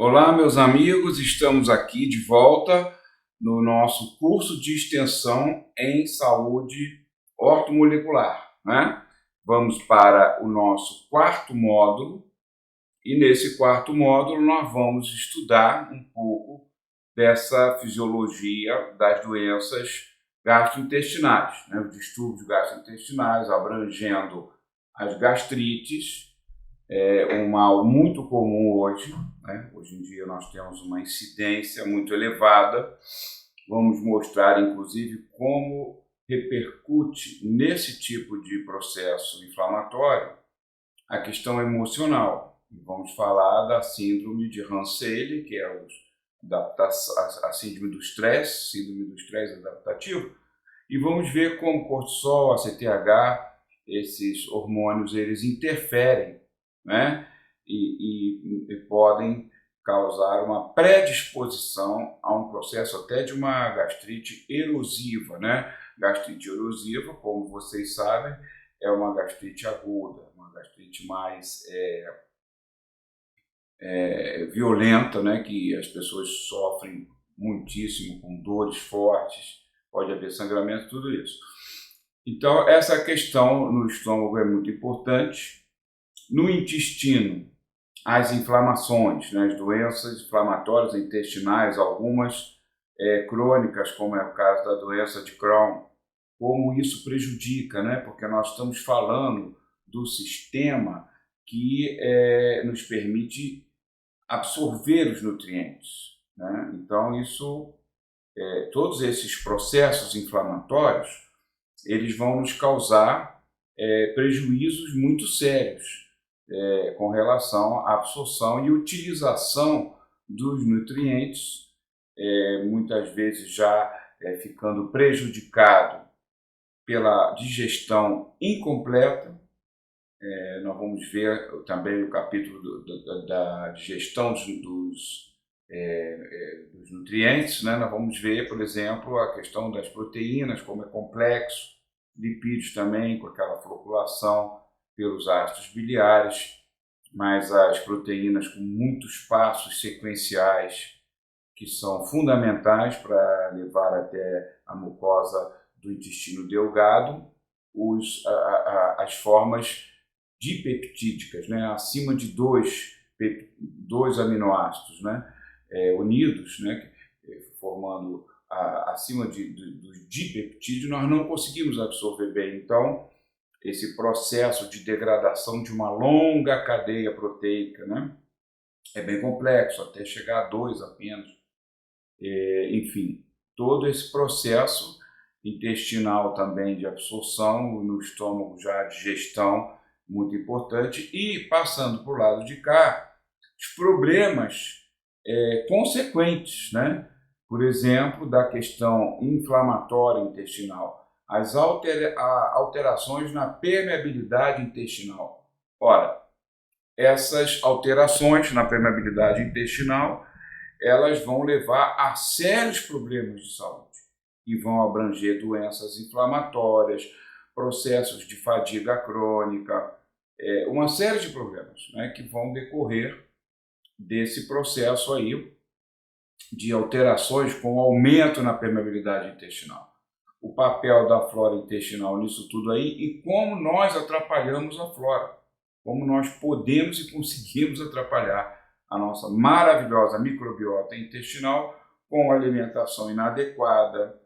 Olá, meus amigos, estamos aqui de volta no nosso curso de extensão em saúde ortomolecular, né? Vamos para o nosso quarto módulo e nesse quarto módulo nós vamos estudar um pouco dessa fisiologia das doenças gastrointestinais, né? Os distúrbios gastrointestinais abrangendo as gastrites, um mal muito comum hoje, né? Hoje em dia nós temos uma incidência muito elevada. Vamos mostrar, inclusive, como repercute nesse tipo de processo inflamatório a questão emocional. E vamos falar da síndrome de Hansen, que é a síndrome do estresse adaptativo, e vamos ver como cortisol, ACTH, esses hormônios, eles interferem, né? E podem causar uma predisposição a um processo até de uma gastrite erosiva, né? Gastrite erosiva, como vocês sabem, é uma gastrite aguda, uma gastrite mais violenta, né? Que as pessoas sofrem muitíssimo, com dores fortes, pode haver sangramento, tudo isso. Então, essa questão no estômago é muito importante. No intestino, as inflamações, né, as doenças inflamatórias intestinais, algumas crônicas, como é o caso da doença de Crohn, como isso prejudica, né, porque nós estamos falando do sistema que nos permite absorver os nutrientes, né? Então, todos esses processos inflamatórios, eles vão nos causar prejuízos muito sérios com relação à absorção e utilização dos nutrientes, muitas vezes já ficando prejudicado pela digestão incompleta. Nós vamos ver também o capítulo da digestão dos nutrientes, né? Nós vamos ver, por exemplo, a questão das proteínas, como é complexo, lipídios também, com aquela floculação pelos ácidos biliares, mas as proteínas com muitos passos sequenciais que são fundamentais para levar até a mucosa do intestino delgado as formas dipeptídicas, né? Acima de dois aminoácidos, né? Unidos, né? Formando acima dos dipeptídeos, nós não conseguimos absorver bem. Então, esse processo de degradação de uma longa cadeia proteica, né? É bem complexo, até chegar a 2 apenas. Enfim, todo esse processo intestinal também de absorção, no estômago já a digestão, muito importante, e passando para o lado de cá, os problemas consequentes, né? Por exemplo, da questão inflamatória intestinal, as alterações na permeabilidade intestinal. Ora, essas alterações na permeabilidade intestinal, elas vão levar a sérios problemas de saúde e vão abranger doenças inflamatórias, processos de fadiga crônica, uma série de problemas, né, que vão decorrer desse processo aí de alterações com aumento na permeabilidade intestinal. O papel da flora intestinal nisso tudo aí e como nós atrapalhamos a flora, como nós podemos e conseguimos atrapalhar a nossa maravilhosa microbiota intestinal com alimentação inadequada,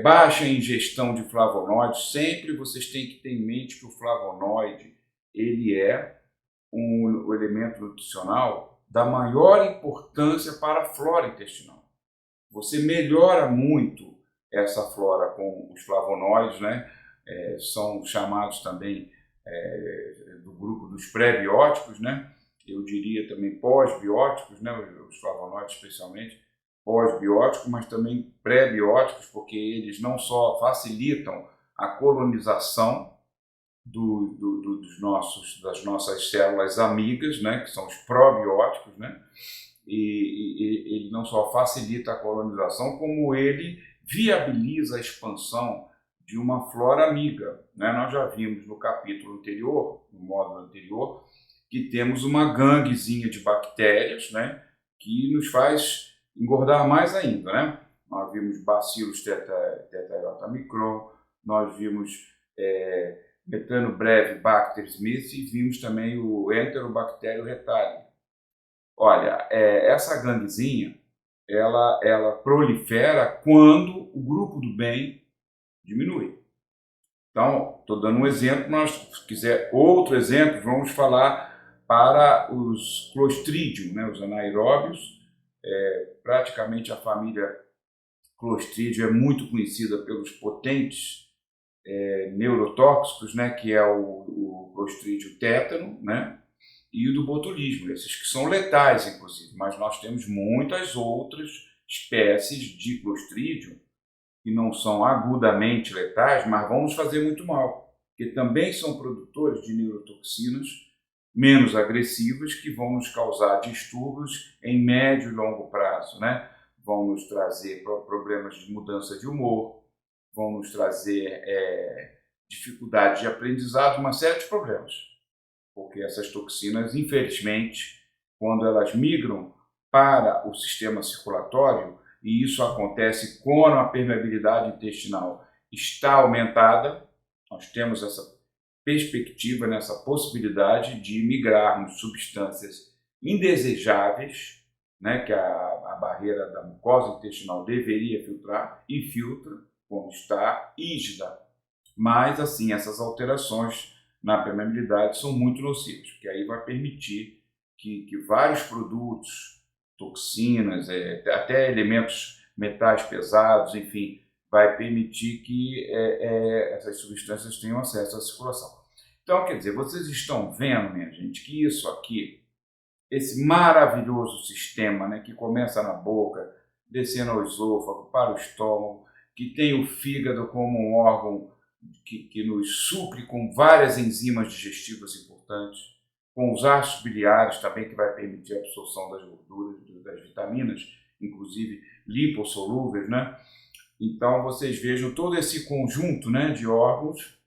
baixa ingestão de flavonoides. Sempre vocês têm que ter em mente que o flavonoide ele é um elemento nutricional da maior importância para a flora intestinal. Você melhora muito essa flora com os flavonoides, né? São chamados também do grupo dos pré-bióticos, né? Eu diria também pós-bióticos, né? Os flavonoides especialmente pós-bióticos, mas também pré-bióticos, porque eles não só facilitam a colonização das nossas células amigas, né? Que são os probióticos, né? E ele não só facilita a colonização, como ele viabiliza a expansão de uma flora amiga, né? Nós já vimos no capítulo anterior, no módulo anterior, que temos uma ganguezinha de bactérias, né, que nos faz engordar mais ainda, né? Nós vimos Bacillus tetrahelicomicron, nós vimos Methanobrevibacter smith e vimos também o Enterobacterium retali. Olha, essa ganguezinha, ela prolifera quando o grupo do bem diminui. Então, estou dando um exemplo, mas se quiser outro exemplo, vamos falar para os Clostridium, né, os anaeróbios. Praticamente a família Clostridium é muito conhecida pelos potentes neurotóxicos, né, que é o Clostridium tétano, né, e o do botulismo, esses que são letais, inclusive. Mas nós temos muitas outras espécies de Clostridium que não são agudamente letais, mas vão nos fazer muito mal, que também são produtores de neurotoxinas menos agressivas que vão nos causar distúrbios em médio e longo prazo, né? Vão nos trazer problemas de mudança de humor, vão nos trazer dificuldade de aprendizado, uma série de problemas, porque essas toxinas, infelizmente, quando elas migram para o sistema circulatório, e isso acontece quando a permeabilidade intestinal está aumentada, nós temos essa perspectiva, nessa possibilidade de migrarmos substâncias indesejáveis, né, que a barreira da mucosa intestinal deveria filtrar, e filtra, como está rígida. Mas, assim, essas alterações na permeabilidade são muito nocivas, porque aí vai permitir que vários produtos, toxinas, até elementos metais pesados, enfim, vai permitir que essas substâncias tenham acesso à circulação. Então, quer dizer, vocês estão vendo, minha gente, que isso aqui, esse maravilhoso sistema, né, que começa na boca, descendo ao esôfago, para o estômago, que tem o fígado como um órgão que nos supre com várias enzimas digestivas importantes, com os ácidos biliares também, que vai permitir a absorção das gorduras, das vitaminas, inclusive lipossolúveis, né? Então, vocês vejam todo esse conjunto, né, de órgãos,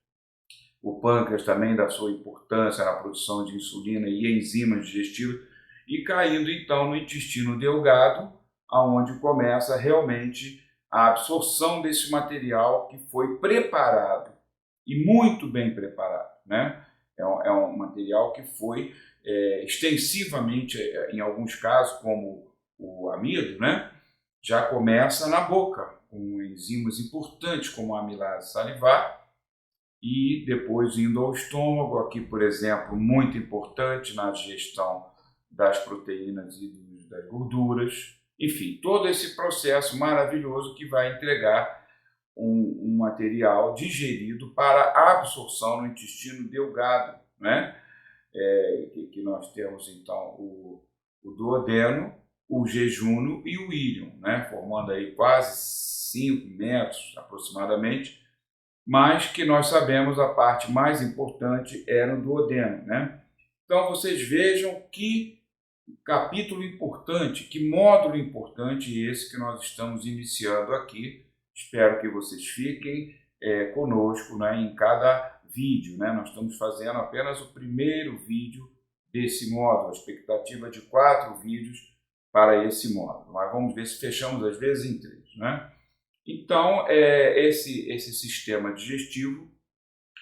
o pâncreas também dá sua importância na produção de insulina e enzimas digestivas, e caindo então no intestino delgado, aonde começa realmente a absorção desse material que foi preparado, e muito bem preparado, né? É um material que foi extensivamente, em alguns casos, como o amido, né, já começa na boca, com enzimas importantes como a amilase salivar, e depois indo ao estômago, aqui, por exemplo, muito importante na digestão das proteínas e das gorduras. Enfim, todo esse processo maravilhoso que vai entregar um material digerido para absorção no intestino delgado, né? Que nós temos então o duodeno, o jejúnio e o íleon, né? Formando aí quase 5 metros aproximadamente, mas que nós sabemos a parte mais importante é no duodeno, né? Então vocês vejam que capítulo importante, que módulo importante esse que nós estamos iniciando aqui. Espero que vocês fiquem conosco, né, em cada vídeo, né? Nós estamos fazendo apenas o primeiro vídeo desse módulo, a expectativa de 4 vídeos para esse módulo, mas vamos ver se fechamos às vezes em 3, né? Então, esse sistema digestivo,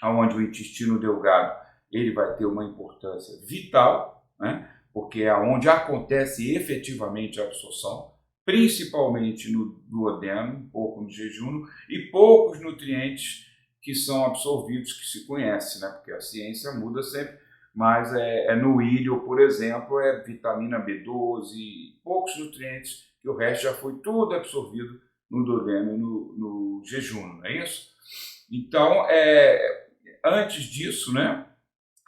onde o intestino delgado ele vai ter uma importância vital, né? Porque é onde acontece efetivamente a absorção, principalmente no duodeno, um pouco no jejúnio, e poucos nutrientes que são absorvidos, que se conhece, né? Porque a ciência muda sempre, mas no íleo, por exemplo, é vitamina B12, poucos nutrientes, que o resto já foi tudo absorvido no duodeno e no jejúnio, não é isso? Então, antes disso, né,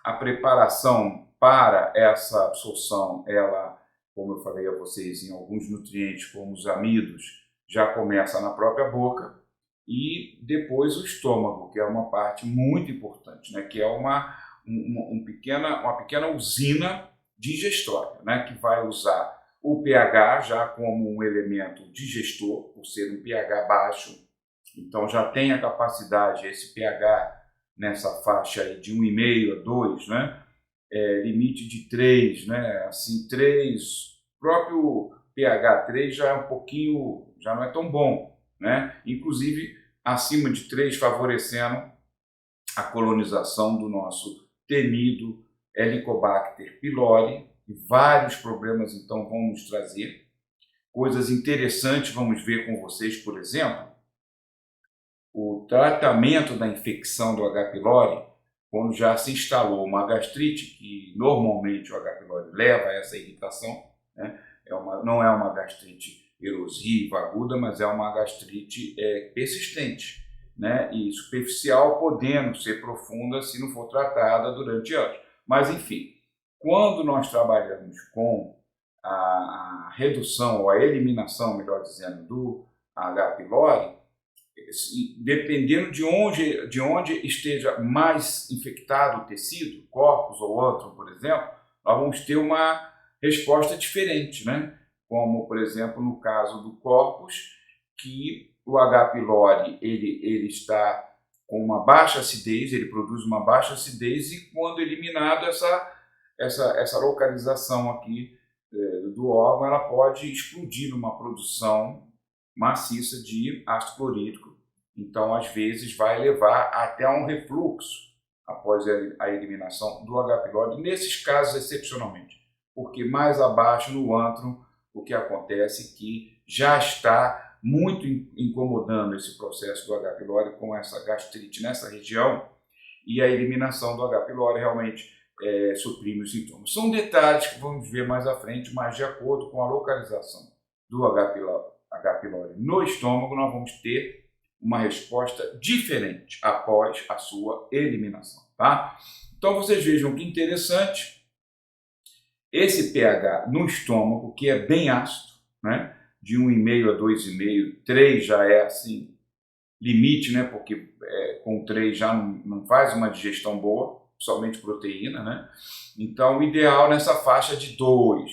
a preparação para essa absorção, ela, como eu falei a vocês, em alguns nutrientes, como os amidos, já começa na própria boca, e depois o estômago, que é uma parte muito importante, né, que é uma pequena usina digestória, né, que vai usar o pH já como um elemento digestor, por ser um pH baixo, então já tem a capacidade, esse pH nessa faixa aí de 1,5 a 2, né, limite de 3, né? Assim, 3, próprio pH 3 já é um pouquinho, já não é tão bom, né? Inclusive acima de 3 favorecendo a colonização do nosso temido Helicobacter pylori, e vários problemas então vão nos trazer. Coisas interessantes vamos ver com vocês, por exemplo, o tratamento da infecção do H. pylori, quando já se instalou uma gastrite, que normalmente o H. pylori leva a essa irritação, né? Não é uma gastrite erosiva, aguda, mas é uma gastrite persistente, né? E superficial, podendo ser profunda se não for tratada durante anos. Mas, enfim, quando nós trabalhamos com a redução ou a eliminação, melhor dizendo, do H. pylori, dependendo de onde esteja mais infectado o tecido, corpus ou antrum, por exemplo, nós vamos ter uma resposta diferente, né? Como, por exemplo, no caso do corpus, que o H. pylori ele está com uma baixa acidez, ele produz uma baixa acidez, e quando eliminado essa localização aqui do órgão, ela pode explodir numa produção maciça de ácido clorídrico. Então, às vezes, vai levar até um refluxo após a eliminação do H. pylori, nesses casos, excepcionalmente, porque mais abaixo no antrum, o que acontece é que já está muito incomodando esse processo do H. pylori com essa gastrite nessa região, e a eliminação do H. pylori realmente suprime os sintomas. São detalhes que vamos ver mais à frente, mas de acordo com a localização do H. pylori no estômago, nós vamos ter uma resposta diferente após a sua eliminação, tá? Então vocês vejam que interessante, esse pH no estômago, que é bem ácido, né? De 1,5 a 2,5, 3 já é assim, limite, né? Porque com 3 já não faz uma digestão boa, somente proteína, né? Então o ideal nessa faixa de 2,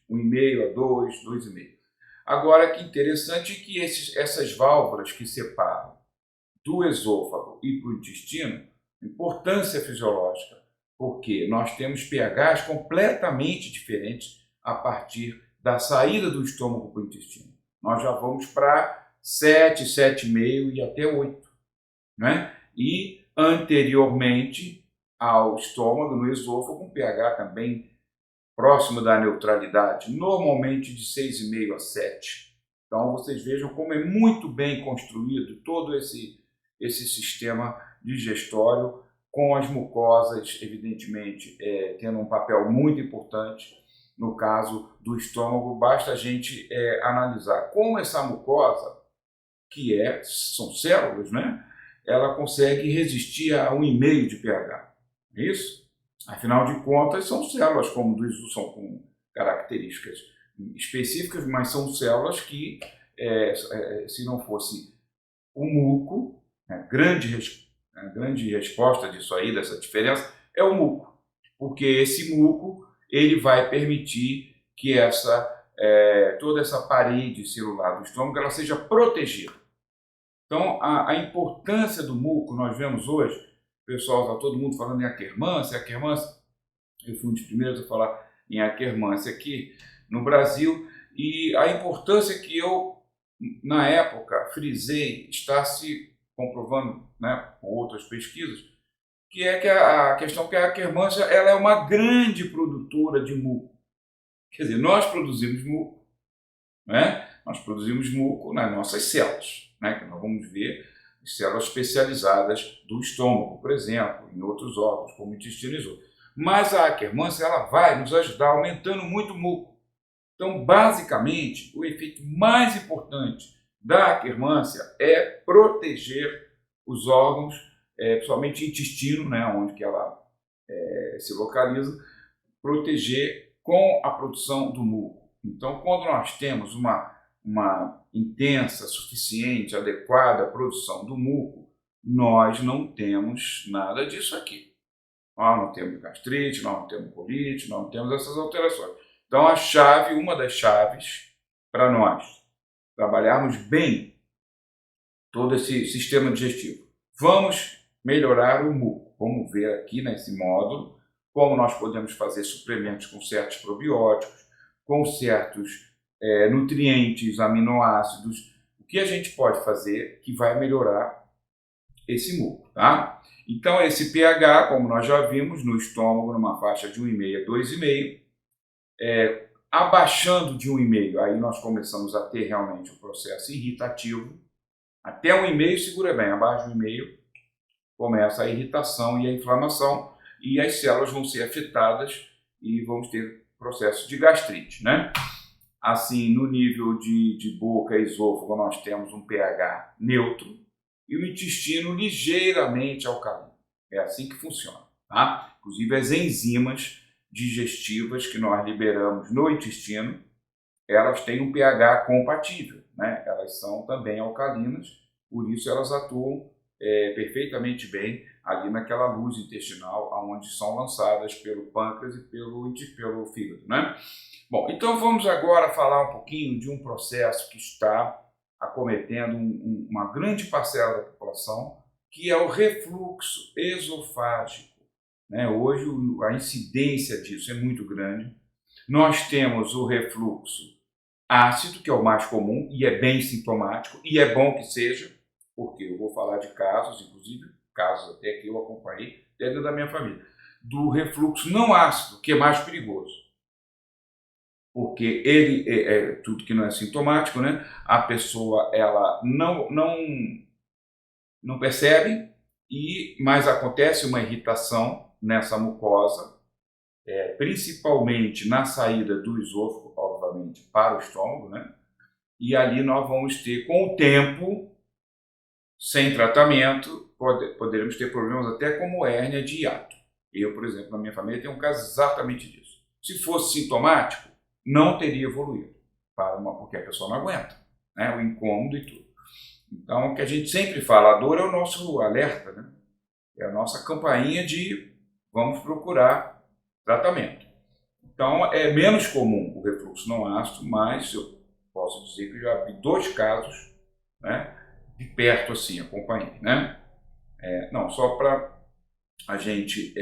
1,5 a 2, 2,5. Agora, que interessante que essas válvulas que separam do esôfago e para o intestino, importância fisiológica, porque nós temos pHs completamente diferentes a partir da saída do estômago para o intestino. Nós já vamos para 7, 7,5 e até 8, né? E anteriormente ao estômago, no esôfago, um pH também próximo da neutralidade, normalmente de 6,5 a 7. Então vocês vejam como é muito bem construído todo esse sistema digestório, com as mucosas, evidentemente, tendo um papel muito importante. No caso do estômago, basta a gente analisar como essa mucosa, que são células, né? Ela consegue resistir a 1,5 de pH. É isso? Afinal de contas, são células, como diz, são com características específicas, mas são células que, se não fosse o muco, a grande resposta disso aí, dessa diferença, é o muco. Porque esse muco ele vai permitir que toda essa parede celular do estômago ela seja protegida. Então, a importância do muco, nós vemos hoje, pessoal, está todo mundo falando em Akkermansia. Eu fui um dos primeiros a falar em Akkermansia aqui no Brasil, e a importância que eu, na época, frisei, está se comprovando, né, com outras pesquisas, que é que a questão que a Akkermansia ela é uma grande produtora de muco. Quer dizer, nós produzimos muco, né? Nós produzimos muco nas nossas células, né? Que nós vamos ver células especializadas do estômago, por exemplo, em outros órgãos, como o intestino e esôfago. Mas a Akkermansia ela vai nos ajudar aumentando muito o muco. Então, basicamente, o efeito mais importante da Akkermansia é proteger os órgãos, principalmente o intestino, né, onde que ela se localiza, proteger com a produção do muco. Então, quando nós temos uma intensa, suficiente, adequada produção do muco, nós não temos nada disso aqui. Nós não temos gastrite, nós não temos colite, nós não temos essas alterações. Então, uma das chaves para nós trabalharmos bem todo esse sistema digestivo, vamos melhorar o muco. Vamos ver aqui nesse módulo como nós podemos fazer suplementos com certos probióticos, com certos nutrientes, aminoácidos, o que a gente pode fazer que vai melhorar esse muco, tá? Então, esse pH, como nós já vimos, no estômago, numa faixa de 1,5 a 2,5, abaixando de 1,5, aí nós começamos a ter realmente o processo irritativo. Até 1,5 segura bem, abaixo de 1,5 começa a irritação e a inflamação, e as células vão ser afetadas e vamos ter processo de gastrite, né? Assim, no nível de boca e esôfago, nós temos um pH neutro e o intestino ligeiramente alcalino. É assim que funciona, tá? Inclusive as enzimas digestivas que nós liberamos no intestino, elas têm um pH compatível, né? Elas são também alcalinas, por isso elas atuam perfeitamente bem ali naquela luz intestinal, onde são lançadas pelo pâncreas e pelo fígado, né? Bom, então vamos agora falar um pouquinho de um processo que está acometendo uma grande parcela da população, que é o refluxo esofágico, né? Hoje a incidência disso é muito grande. Nós temos o refluxo ácido, que é o mais comum e é bem sintomático, e é bom que seja, porque eu vou falar de casos, inclusive casos até que eu acompanhei dentro da minha família, do refluxo não ácido, que é mais perigoso, porque ele é tudo que não é sintomático, né? A pessoa ela não percebe, mas acontece uma irritação nessa mucosa, principalmente na saída do esôfago, obviamente, para o estômago, né? E ali nós vamos ter, com o tempo, sem tratamento, poderemos ter problemas até como hérnia de hiato. Eu, por exemplo, na minha família, tenho um caso exatamente disso. Se fosse sintomático, não teria evoluído, porque a pessoa não aguenta, né? O incômodo e tudo. Então, o que a gente sempre fala, a dor é o nosso alerta, né? É a nossa campainha de vamos procurar tratamento. Então, é menos comum o refluxo não ácido, mas eu posso dizer que eu já vi 2 casos, né, de perto, assim, acompanhei, né? Não, só para a gente...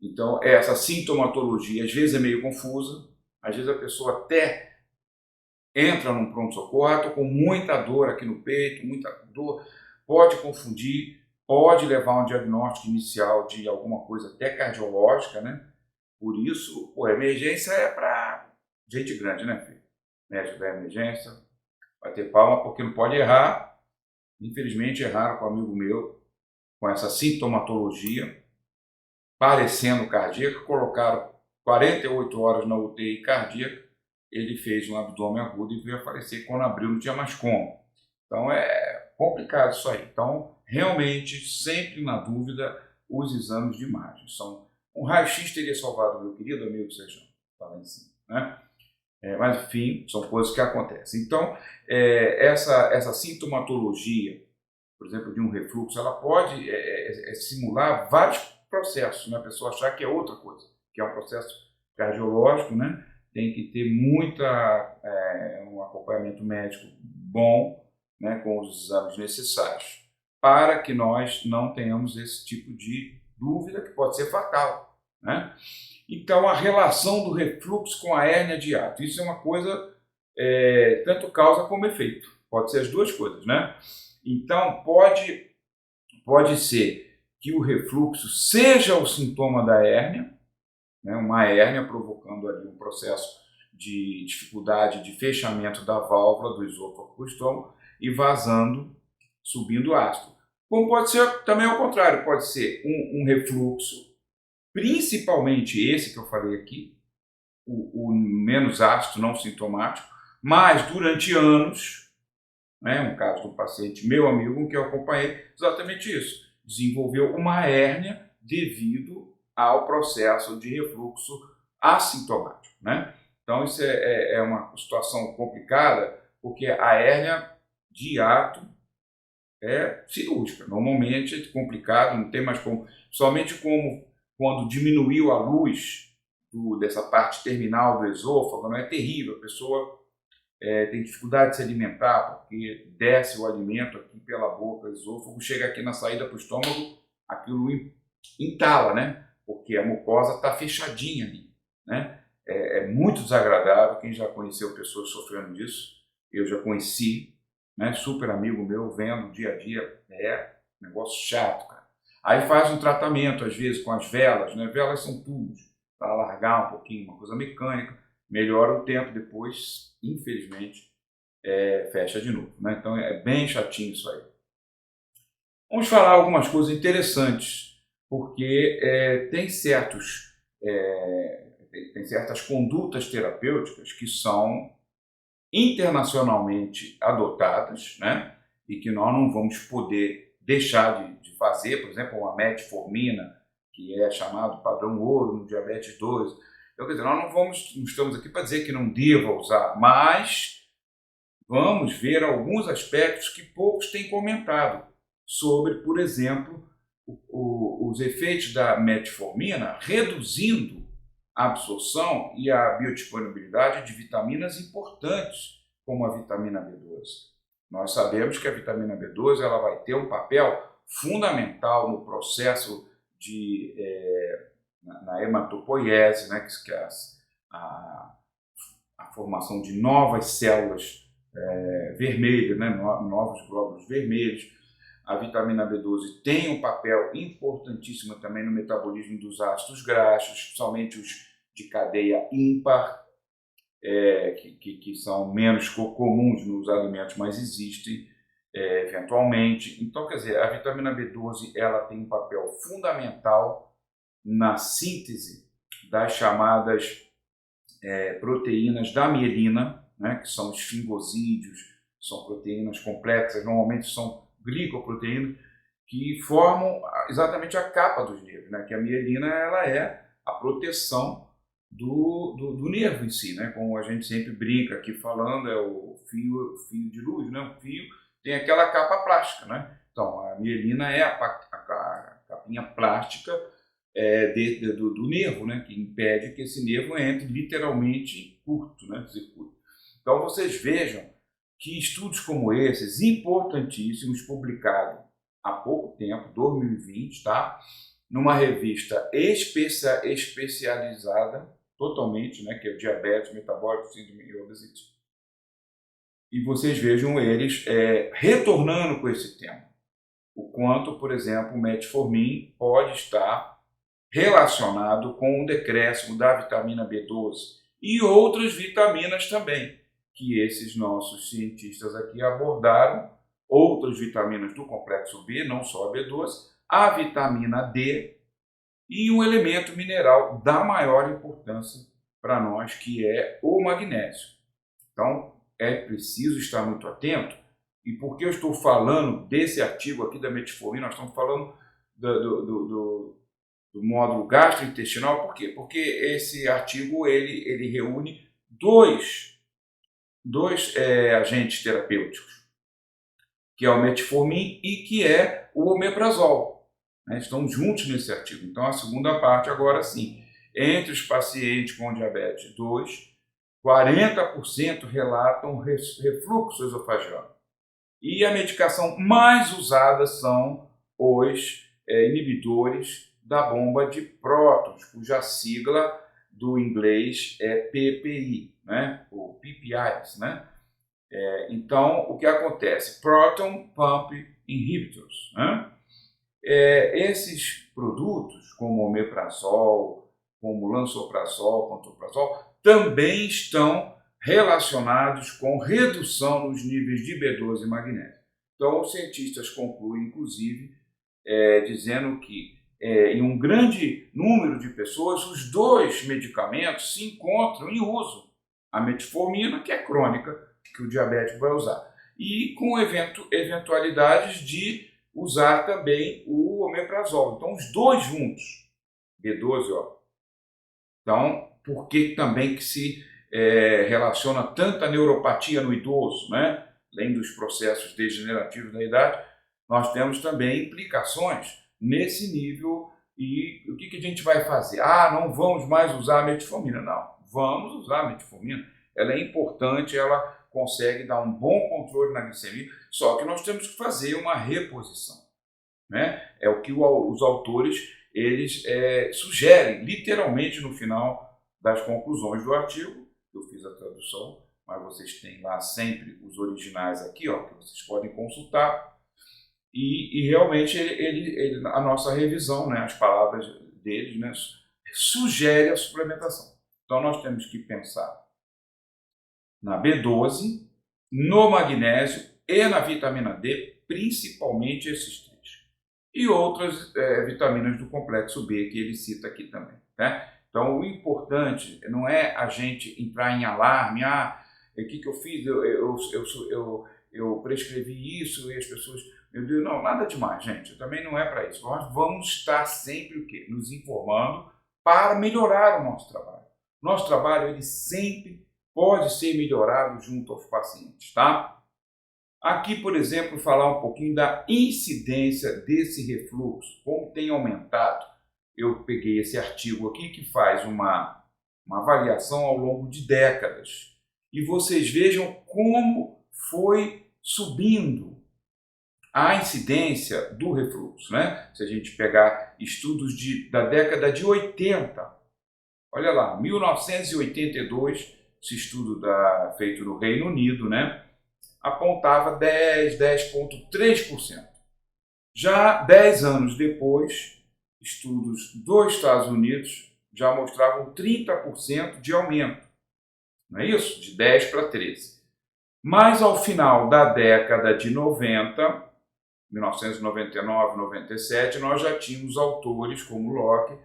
então, essa sintomatologia, às vezes é meio confusa, às vezes a pessoa até entra num pronto-socorro, estou com muita dor aqui no peito, muita dor, pode confundir, pode levar a um diagnóstico inicial de alguma coisa até cardiológica, né? Por isso, a emergência é para gente grande, né, filho? Médico da emergência, bater palma, porque não pode errar. Infelizmente, erraram com um amigo meu, com essa sintomatologia, parecendo cardíaco, colocaram 48 horas na UTI cardíaca, ele fez um abdômen agudo e veio a falecer. Quando abriu, não tinha mais como. Então, é complicado isso aí. Então, realmente, sempre na dúvida, os exames de imagem. Um raio-x teria salvado meu querido amigo Sérgio, está lá em cima, né? Mas, enfim, são coisas que acontecem. Então, essa sintomatologia, por exemplo, de um refluxo, ela pode simular vários processos, né? A pessoa achar que é outra coisa, que é um processo cardiológico, né? Tem que ter um acompanhamento médico bom, né, com os exames necessários, para que nós não tenhamos esse tipo de dúvida que pode ser fatal, né? Então, a relação do refluxo com a hérnia de hiato, isso é uma coisa, tanto causa como efeito, pode ser as duas coisas, né? Então, pode ser que o refluxo seja o sintoma da hérnia, né? Uma hérnia provocando ali um processo de dificuldade de fechamento da válvula do esôfago para o estômago e vazando, subindo ácido. Como pode ser também ao contrário, pode ser um refluxo, principalmente esse que eu falei aqui, o menos ácido, não sintomático, mas durante anos, né, um caso de um paciente, meu amigo, que eu acompanhei, exatamente isso, desenvolveu uma hérnia devido ao processo de refluxo assintomático, né? Então isso é uma situação complicada, porque a hérnia de hiato é cirúrgica, normalmente é complicado, não tem mais como, somente quando diminuiu a luz dessa parte terminal do esôfago, não é terrível, a pessoa tem dificuldade de se alimentar, porque desce o alimento aqui pela boca, o esôfago, chega aqui na saída para o estômago, aquilo entala, né? Porque a mucosa está fechadinha ali, né? É muito desagradável. Quem já conheceu pessoas sofrendo disso, eu já conheci, né? Super amigo meu, vendo dia a dia, negócio chato, cara. Aí faz um tratamento, às vezes, com as velas, né? Velas são tubos, para alargar um pouquinho, uma coisa mecânica, melhora o tempo, depois, infelizmente, fecha de novo, né? Então é bem chatinho isso aí. Vamos falar algumas coisas interessantes, porque tem certas condutas terapêuticas que são internacionalmente adotadas, né? E que nós não vamos poder deixar de fazer, por exemplo, a metformina, que é chamado padrão ouro no diabetes 2. Então, quer dizer, nós não estamos aqui para dizer que não deva usar, mas vamos ver alguns aspectos que poucos têm comentado sobre, por exemplo, os efeitos da metformina reduzindo a absorção e a biodisponibilidade de vitaminas importantes, como a vitamina B12. Nós sabemos que a vitamina B12 ela vai ter um papel fundamental no processo na hematopoiese, né, que é a formação de novas células vermelhas, né, novos glóbulos vermelhos. A vitamina B12 tem um papel importantíssimo também no metabolismo dos ácidos graxos, somente os de cadeia ímpar, que são menos comuns nos alimentos, mas existem eventualmente. Então, quer dizer, a vitamina B12 ela tem um papel fundamental na síntese das chamadas proteínas da mielina, né, que são esfingosídeos, são proteínas complexas, normalmente são glicoproteínas, que formam exatamente a capa dos nervos, né, que a mielina ela é a proteção do nervo em si, né, como a gente sempre brinca aqui falando, é o fio de luz, né, o fio tem aquela capa plástica, né, então a mielina é a capinha plástica do nervo, né, que impede que esse nervo entre literalmente curto, né, circuito. Então vocês vejam que estudos como esses, importantíssimos, publicados há pouco tempo, 2020, tá? Numa revista especializada totalmente, né, que é o Diabetes Metabólico, Síndrome e Obesidade. E vocês vejam eles retornando com esse tema. O quanto, por exemplo, o metformin pode estar relacionado com o decréscimo da vitamina B12 e outras vitaminas também, que esses nossos cientistas aqui abordaram, outras vitaminas do complexo B, não só a B12, a vitamina D e um elemento mineral da maior importância para nós, que é o magnésio. Então, é preciso estar muito atento. E por que eu estou falando desse artigo aqui da metformina? Nós estamos falando do módulo gastrointestinal. Por quê? Porque esse artigo ele reúne dois agentes terapêuticos, que é o metformin e que é o omeprazol, né? Estão juntos nesse artigo. Então, a segunda parte, agora sim, entre os pacientes com diabetes 2, 40% relatam refluxo esofagiano. E a medicação mais usada são os inibidores da bomba de prótons, cuja sigla do inglês é PPI, né? Ou PPIs, né? Então, o que acontece? Proton Pump Inhibitors, né? Esses produtos, como o omeprazol, como o lansoprazol, pantoprazol, também estão relacionados com redução nos níveis de B12 e magnésio. Então, os cientistas concluem, inclusive, dizendo que em um grande número de pessoas, os dois medicamentos se encontram em uso. A metformina, que é crônica, que o diabético vai usar, e com eventualidades de usar também o omeprazol. Então, os dois juntos, B12, ó. Então, por que também que se relaciona tanta neuropatia no idoso, né? Além dos processos degenerativos da idade, nós temos também implicações nesse nível. E o que a gente vai fazer? Não vamos mais usar a metformina. Não, vamos usar a metformina. Ela é importante, ela consegue dar um bom controle na glicemia, só que nós temos que fazer uma reposição, né? É o que os autores eles sugerem, literalmente no final das conclusões do artigo, eu fiz a tradução, mas vocês têm lá sempre os originais aqui, ó, que vocês podem consultar, e realmente a nossa revisão, né, as palavras deles, né, sugere a suplementação. Então nós temos que pensar na B12, no magnésio e na vitamina D, principalmente esses três. E outras vitaminas do complexo B que ele cita aqui também, né? Então o importante não é a gente entrar em alarme, o que eu fiz? Eu prescrevi isso e as pessoas, meu Deus, não, nada demais, gente, também não é para isso. Nós vamos estar sempre o quê? Nos informando para melhorar o nosso trabalho. Nosso trabalho, ele sempre pode ser melhorado junto aos pacientes, tá? Aqui, por exemplo, falar um pouquinho da incidência desse refluxo, como tem aumentado. Eu peguei esse artigo aqui que faz uma avaliação ao longo de décadas. E vocês vejam como foi subindo a incidência do refluxo, né? Se a gente pegar estudos da década de 80, olha lá, 1982, esse estudo feito no Reino Unido, né? Apontava 10,3%. Já 10 anos depois, estudos dos Estados Unidos já mostravam 30% de aumento. Não é isso? De 10 para 13. Mas ao final da década de 90, 1999, 97, nós já tínhamos autores como Locke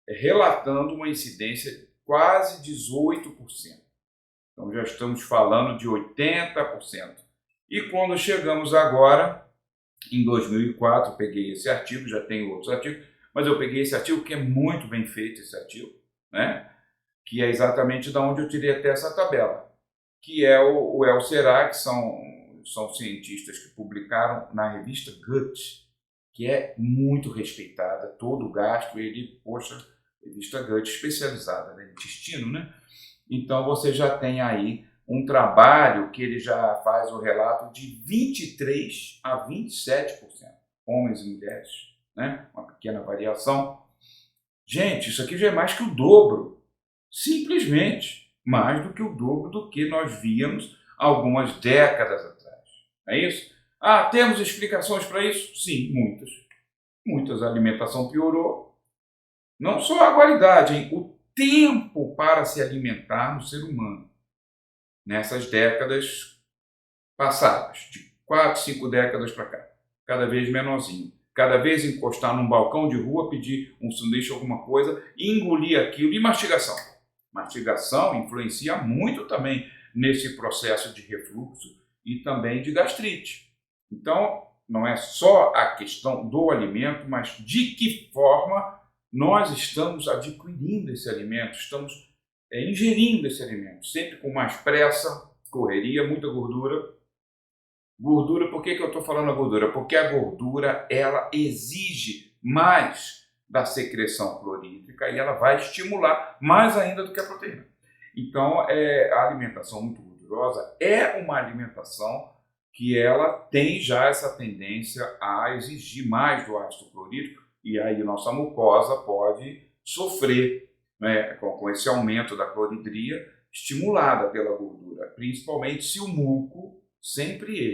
relatando uma incidência de quase 18%. Então já estamos falando de 80%. E quando chegamos agora, em 2004, eu peguei esse artigo, já tenho outros artigos, mas eu peguei esse artigo que é muito bem feito, esse artigo, né? Que é exatamente de onde eu tirei até essa tabela, que é o El Serag, que são cientistas que publicaram na revista Gut, que é muito respeitada, todo o gastro, revista Gut especializada, né, intestino, né? Então você já tem aí um trabalho que ele já faz o relato de 23% a 27%, homens e mulheres, né? Uma pequena variação. Gente, isso aqui já é mais que o dobro, simplesmente mais do que o dobro do que nós víamos algumas décadas atrás. É isso? Temos explicações para isso? Sim, muitas. Muitas. A alimentação piorou. Não só a qualidade, hein? O tempo para se alimentar no ser humano. Nessas décadas passadas, de 4, 5 décadas para cá, cada vez menorzinho. Cada vez encostar num balcão de rua, pedir um sanduíche, alguma coisa, engolir aquilo. E mastigação. Mastigação influencia muito também nesse processo de refluxo e também de gastrite. Então, não é só a questão do alimento, mas de que forma nós estamos adquirindo esse alimento, estamos ingerindo esse alimento, sempre com mais pressa, correria, muita gordura. Gordura, por que eu estou falando a gordura? Porque a gordura, ela exige mais da secreção clorídrica e ela vai estimular mais ainda do que a proteína. Então, a alimentação muito gordurosa é uma alimentação que ela tem já essa tendência a exigir mais do ácido clorídrico e aí nossa mucosa pode sofrer, né, com esse aumento da cloridria estimulada pela gordura, principalmente se o muco,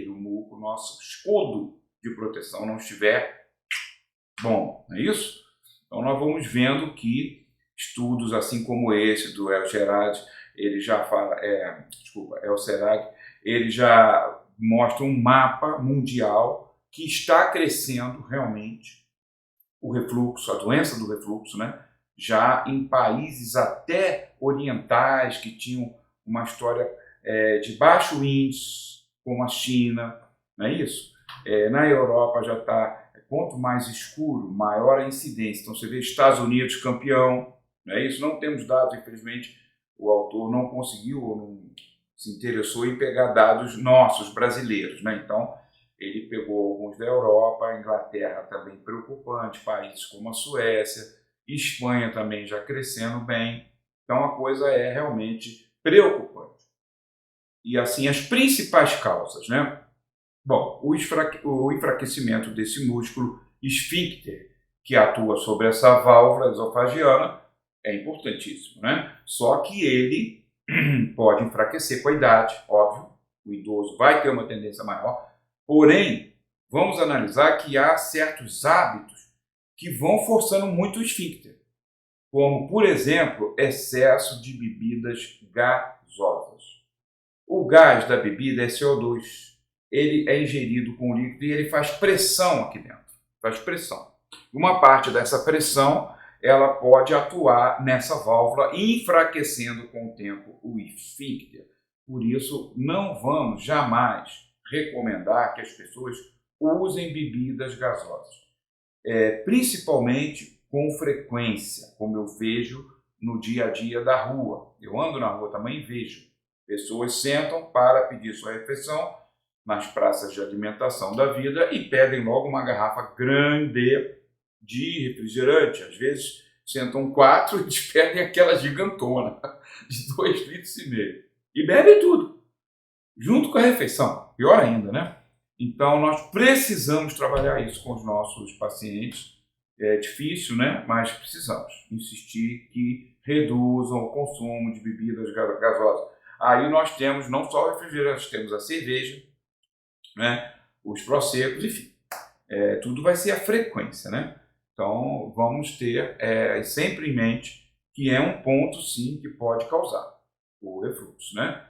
o muco, nosso escudo de proteção, não estiver bom, não é isso? Então nós vamos vendo que estudos assim como esse do El Serag, ele já fala, El Serag, ele já mostra um mapa mundial que está crescendo realmente o refluxo, a doença do refluxo, né? Já em países até orientais que tinham uma história de baixo índice, como a China, não é isso? Na Europa já está, quanto mais escuro, maior a incidência. Então você vê Estados Unidos campeão, não é isso? Não temos dados, infelizmente, o autor não conseguiu ou não se interessou em pegar dados nossos, brasileiros, né? Então ele pegou alguns da Europa, a Inglaterra também preocupante, países como a Suécia, Espanha também já crescendo bem, então a coisa é realmente preocupante. E assim, as principais causas, né? Bom, o enfraquecimento desse músculo esfíncter, que atua sobre essa válvula esofagiana é importantíssimo, né? Só que ele pode enfraquecer com a idade, óbvio, o idoso vai ter uma tendência maior, porém, vamos analisar que há certos hábitos que vão forçando muito o esfíncter, como, por exemplo, excesso de bebidas gasosas. O gás da bebida é CO2, ele é ingerido com o líquido e ele faz pressão aqui dentro, faz pressão. Uma parte dessa pressão, ela pode atuar nessa válvula, enfraquecendo com o tempo o esfíncter. Por isso, não vamos jamais recomendar que as pessoas usem bebidas gasosas, principalmente com frequência, como eu vejo no dia a dia da rua. Eu ando na rua também e vejo. Pessoas sentam para pedir sua refeição nas praças de alimentação da vida e pedem logo uma garrafa grande de refrigerante. Às vezes sentam 4 e eles pedem aquela gigantona de 2,5 litros. E bebem tudo, junto com a refeição. Pior ainda, né? Então nós precisamos trabalhar isso com os nossos pacientes. É difícil, né? Mas precisamos insistir que reduzam o consumo de bebidas gasosas. Aí nós temos não só o refrigerante, temos a cerveja, né? Os prosecos, enfim. Tudo vai ser a frequência, né? Então vamos ter sempre em mente que é um ponto, sim, que pode causar o refluxo, né?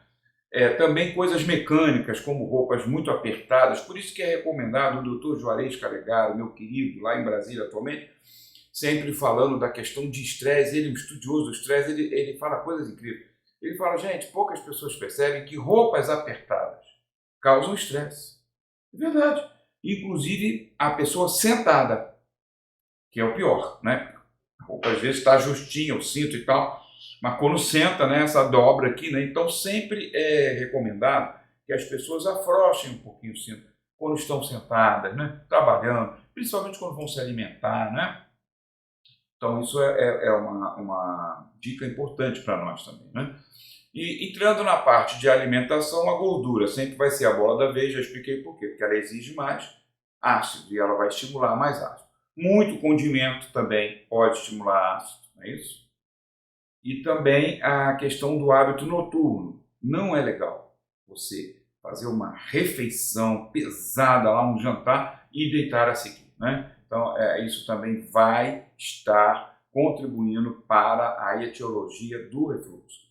Também coisas mecânicas, como roupas muito apertadas, por isso que é recomendado o Dr. Juarez Calegaro, meu querido, lá em Brasília atualmente, sempre falando da questão de estresse. Ele é um estudioso do estresse, ele fala coisas incríveis. Ele fala, gente, poucas pessoas percebem que roupas apertadas causam estresse. É verdade. Inclusive a pessoa sentada, que é o pior, né? A roupa às vezes está justinha, o cinto e tal, mas quando senta, né, essa dobra aqui, né? Então sempre é recomendado que as pessoas afrouxem um pouquinho o cinto quando estão sentadas, né? Trabalhando, principalmente quando vão se alimentar, né? Então isso é uma dica importante para nós também, né? E entrando na parte de alimentação, a gordura sempre vai ser a bola da vez, já expliquei por quê, porque ela exige mais ácido e ela vai estimular mais ácido. Muito condimento também pode estimular ácido, não é isso? E também a questão do hábito noturno. Não é legal você fazer uma refeição pesada lá, um jantar, e deitar a seguir, né? Então, isso também vai estar contribuindo para a etiologia do refluxo.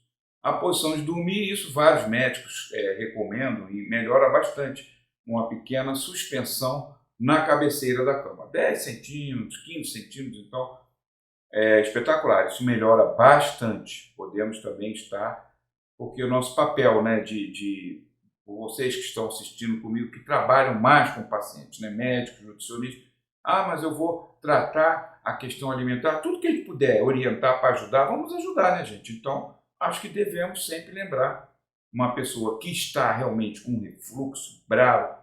A posição de dormir, isso vários médicos recomendam e melhora bastante. Uma pequena suspensão na cabeceira da cama. 10 centímetros, 15 centímetros, então é espetacular. Isso melhora bastante. Podemos também estar, porque o nosso papel, né, vocês que estão assistindo comigo, que trabalham mais com pacientes, né, médicos, nutricionistas, mas eu vou tratar a questão alimentar, tudo que a gente puder orientar para ajudar, vamos ajudar, né, gente? Então, acho que devemos sempre lembrar uma pessoa que está realmente com refluxo bravo,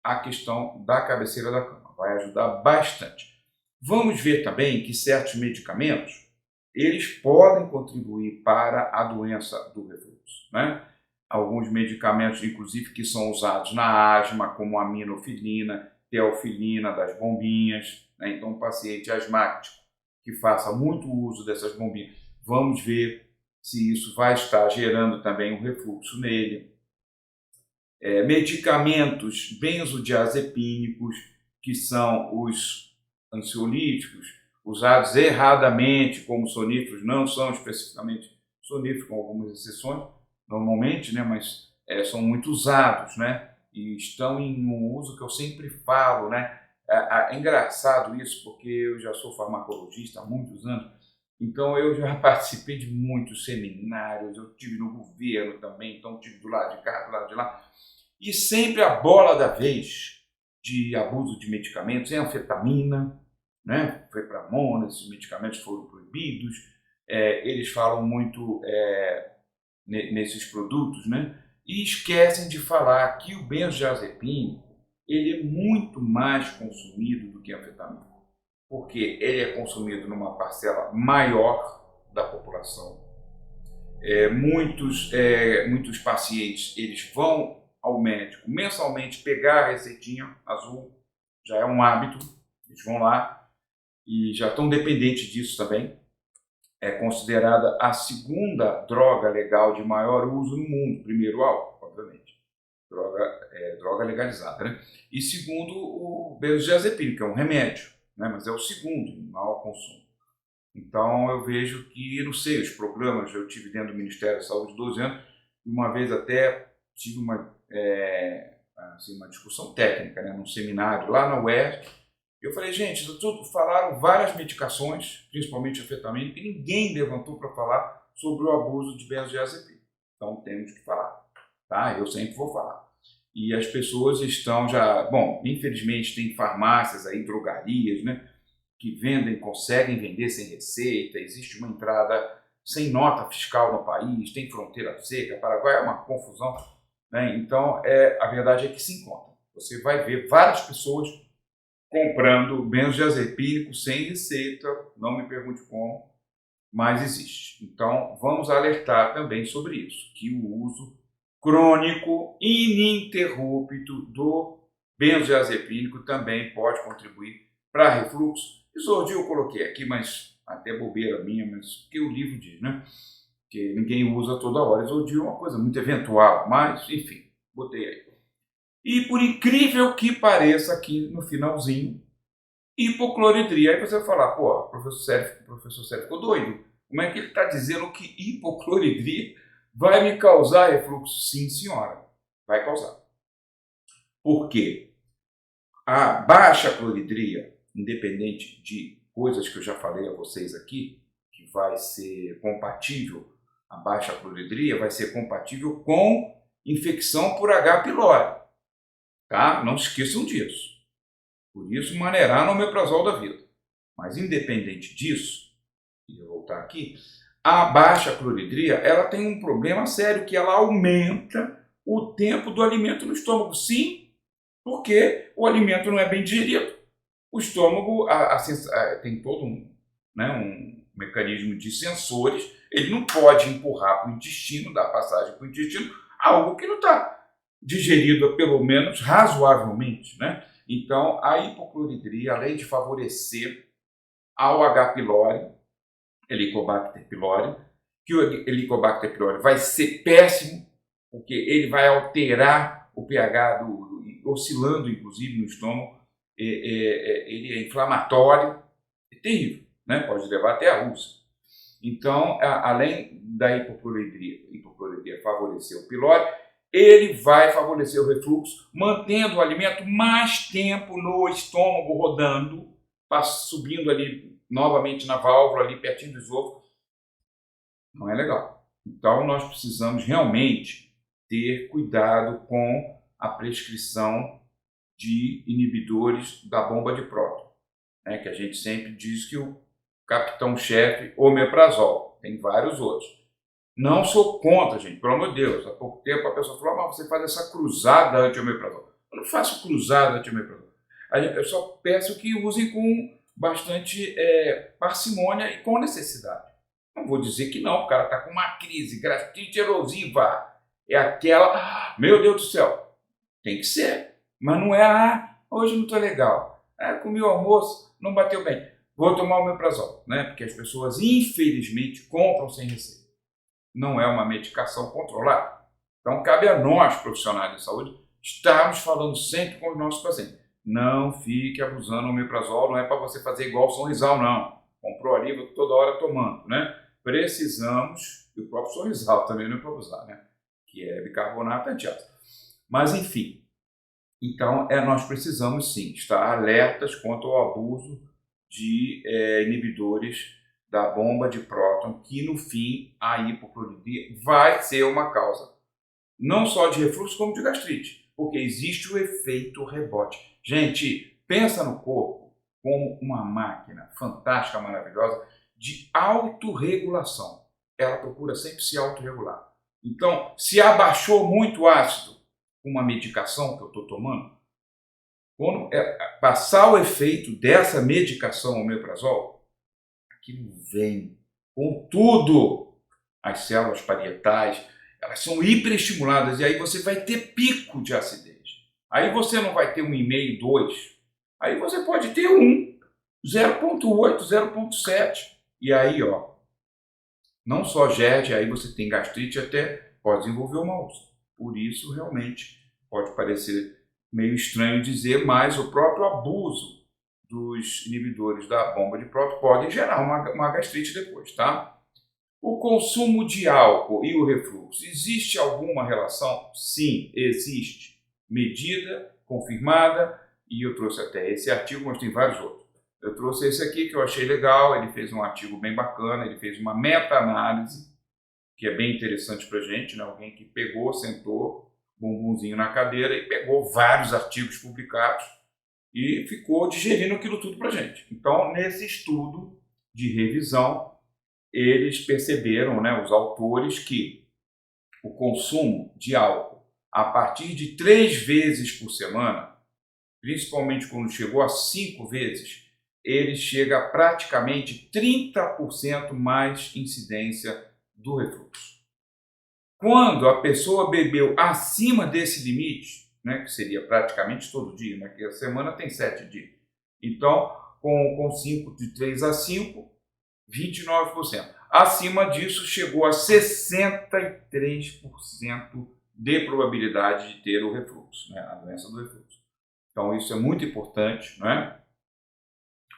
a questão da cabeceira da cama. Vai ajudar bastante. Vamos ver também que certos medicamentos, eles podem contribuir para a doença do refluxo, né? Alguns medicamentos, inclusive, que são usados na asma, como a aminofilina, teofilina das bombinhas, né? Então, um paciente asmático que faça muito uso dessas bombinhas, vamos ver se isso vai estar gerando também um refluxo nele. Medicamentos benzodiazepínicos, que são os ansiolíticos, usados erradamente como soníferos, não são especificamente soníferos, com algumas exceções, normalmente, né, mas são muito usados, né, e estão em um uso que eu sempre falo, né. É engraçado isso, porque eu já sou farmacologista há muitos anos, então eu já participei de muitos seminários, eu tive no governo também, então tive do lado de cá, do lado de lá, e sempre a bola da vez de abuso de medicamentos é anfetamina, né? Fepramona, esses medicamentos foram proibidos, eles falam muito nesses produtos, né? E esquecem de falar que o benzodiazepínico ele é muito mais consumido do que a anfetamina, porque ele é consumido numa parcela maior da população. Muitos pacientes eles vão ao médico mensalmente pegar a receitinha azul, já é um hábito, eles vão lá, e já estão dependentes disso também. É considerada a segunda droga legal de maior uso no mundo. Primeiro, o álcool, obviamente. Droga legalizada, né? E segundo, o benzodiazepina, que é um remédio, né? Mas é o segundo em maior consumo. Então, eu vejo que, não sei, os programas, eu tive dentro do Ministério da Saúde 12 anos, e uma vez até tive uma discussão técnica, né, num seminário lá na UERJ. Eu falei, gente, falaram várias medicações, principalmente anfetamina, e ninguém levantou para falar sobre o abuso de benzodiazepina. Então, temos que falar, tá? Eu sempre vou falar. E as pessoas estão já... Bom, infelizmente tem farmácias aí, drogarias, né, que conseguem vender sem receita, existe uma entrada sem nota fiscal no país, tem fronteira seca, Paraguai é uma confusão, né? Então, a verdade é que se encontra. Você vai ver várias pessoas comprando benzodiazepínico sem receita, não me pergunte como, mas existe. Então, vamos alertar também sobre isso, que o uso crônico, ininterrupto do benzodiazepínico também pode contribuir para refluxo. Isordil eu coloquei aqui, mas até bobeira minha, mas que o livro diz, né? Que ninguém usa toda hora. Isordil é uma coisa muito eventual, mas enfim, botei aí. E por incrível que pareça, aqui no finalzinho, hipocloridria. Aí você vai falar, pô, o professor Sérgio ficou doido. Como é que ele está dizendo que hipocloridria vai me causar refluxo? Sim, senhora, vai causar. Por quê? A baixa cloridria, independente de coisas que eu já falei a vocês aqui, que vai ser compatível, a baixa cloridria vai ser compatível com infecção por H. pylori. Tá? Não se esqueçam disso. Por isso, maneirar no omeprazol da vida. Mas, independente disso, e eu voltar aqui, a baixa cloridria, ela tem um problema sério, que ela aumenta o tempo do alimento no estômago. Sim, porque o alimento não é bem digerido. O estômago tem todo um mecanismo de sensores, ele não pode empurrar para o intestino, dar passagem para o intestino, algo que não está digerido, pelo menos razoavelmente, né? Então, a hipocloridria, além de favorecer ao H. pylori, Helicobacter pylori, que o Helicobacter pylori vai ser péssimo, porque ele vai alterar o pH, oscilando inclusive no estômago, ele é inflamatório, é terrível, né? Pode levar até a úlcera. Então, além da hipocloridria favorecer o pylori, ele vai favorecer o refluxo, mantendo o alimento mais tempo no estômago rodando, subindo ali novamente na válvula, ali pertinho do esôfago. Não é legal. Então, nós precisamos realmente ter cuidado com a prescrição de inibidores da bomba de próton, né? Que a gente sempre diz que o capitão-chefe, omeprazol, tem vários outros. Não sou contra, gente, pelo amor de Deus. Há pouco tempo a pessoa falou, mas você faz essa cruzada anti-omeprazol. Eu não faço cruzada anti-omeprazol. Eu só peço que usem com bastante parcimônia e com necessidade. Não vou dizer que não, o cara está com uma crise, gastrite erosiva. É aquela, meu Deus do céu, tem que ser. Mas não é, hoje não estou legal. Comi o almoço, não bateu bem. Vou tomar o omeprazol, né? Porque as pessoas, infelizmente, compram sem receita. Não é uma medicação controlada. Então, cabe a nós, profissionais de saúde, estarmos falando sempre com os nossos pacientes. Não fique abusando do omeprazol, não é para você fazer igual o Sonrisal, não. Comprou ali, toda hora tomando, né? Precisamos, e o próprio Sonrisal também não é para abusar, né? Que é bicarbonato antiácido. Mas, enfim, então nós precisamos, sim, estar alertas quanto ao abuso de inibidores da bomba de próton, que no fim a hipocloridria vai ser uma causa não só de refluxo como de gastrite, porque existe o efeito rebote. Gente, pensa no corpo como uma máquina fantástica, maravilhosa, de autorregulação. Ela procura sempre se autorregular. Então, se abaixou muito o ácido, uma medicação que eu estou tomando, quando passar o efeito dessa medicação omeprazol, aquilo vem com tudo. As células parietais, elas são hiperestimuladas e aí você vai ter pico de acidez. Aí você não vai ter 1,5, 2. Aí você pode ter 1. 0,8, 0,7. E aí, ó, não só GERD, aí você tem gastrite, até pode desenvolver uma úlcera. Por isso, realmente, pode parecer meio estranho dizer, mas o próprio abuso dos inibidores da bomba de próton podem gerar uma gastrite depois, tá? O consumo de álcool e o refluxo, existe alguma relação? Sim, existe. Medida, confirmada, e eu trouxe até esse artigo, mas tem vários outros. Eu trouxe esse aqui que eu achei legal, ele fez um artigo bem bacana, ele fez uma meta-análise, que é bem interessante para a gente, né? Alguém que pegou, sentou, bumbumzinho na cadeira e pegou vários artigos publicados e ficou digerindo aquilo tudo para a gente. Então, nesse estudo de revisão, eles perceberam, né, os autores, que o consumo de álcool a partir de 3 vezes por semana, principalmente quando chegou a 5 vezes, ele chega a praticamente 30% mais incidência do refluxo. Quando a pessoa bebeu acima desse limite, né, que seria praticamente todo dia, né, que a semana tem 7 dias, então com 5, de 3 a 5, 29%. Acima disso, chegou a 63% de probabilidade de ter o refluxo, né, a doença do refluxo. Então, isso é muito importante, né?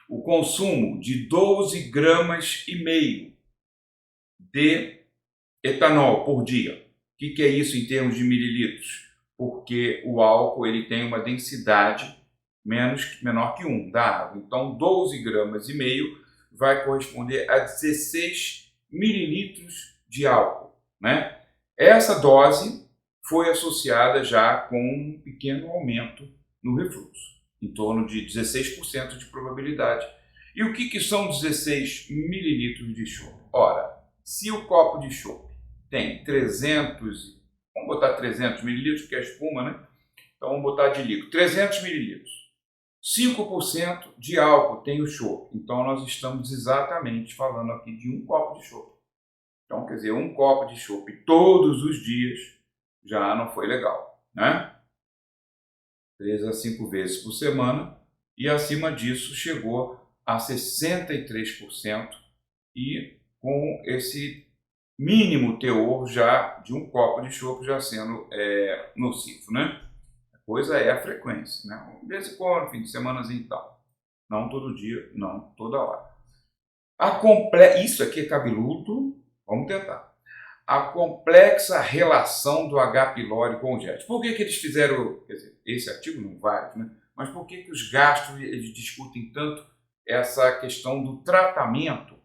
O consumo de 12 gramas e meio de etanol por dia. O que é isso em termos de mililitros? Porque o álcool ele tem uma densidade menor que 1 da água. Então, 12 gramas e meio vai corresponder a 16 mililitros de álcool, né? Essa dose foi associada já com um pequeno aumento no refluxo, em torno de 16% de probabilidade. E o que são 16 mililitros de chope? Ora, se o copo de chope tem 300, vamos botar 300 mililitros, que é espuma, né? Então vamos botar de líquido, 300 mililitros. 5% de álcool tem o chope. Então nós estamos exatamente falando aqui de um copo de chope. Então, quer dizer, um copo de chope todos os dias já não foi legal, né? 3 a 5 vezes por semana, e acima disso chegou a 63%, e com esse mínimo teor já de um copo de chope já sendo nocivo, né? A coisa é a frequência, né? De vez em quando, fim de semana e tal. Não todo dia, não toda hora. Isso aqui é cabeludo, vamos tentar. A complexa relação do H. pylori com o GERD. Por que eles fizeram, quer dizer, esse artigo não vale, né? Mas por que os gastros eles discutem tanto essa questão do tratamento,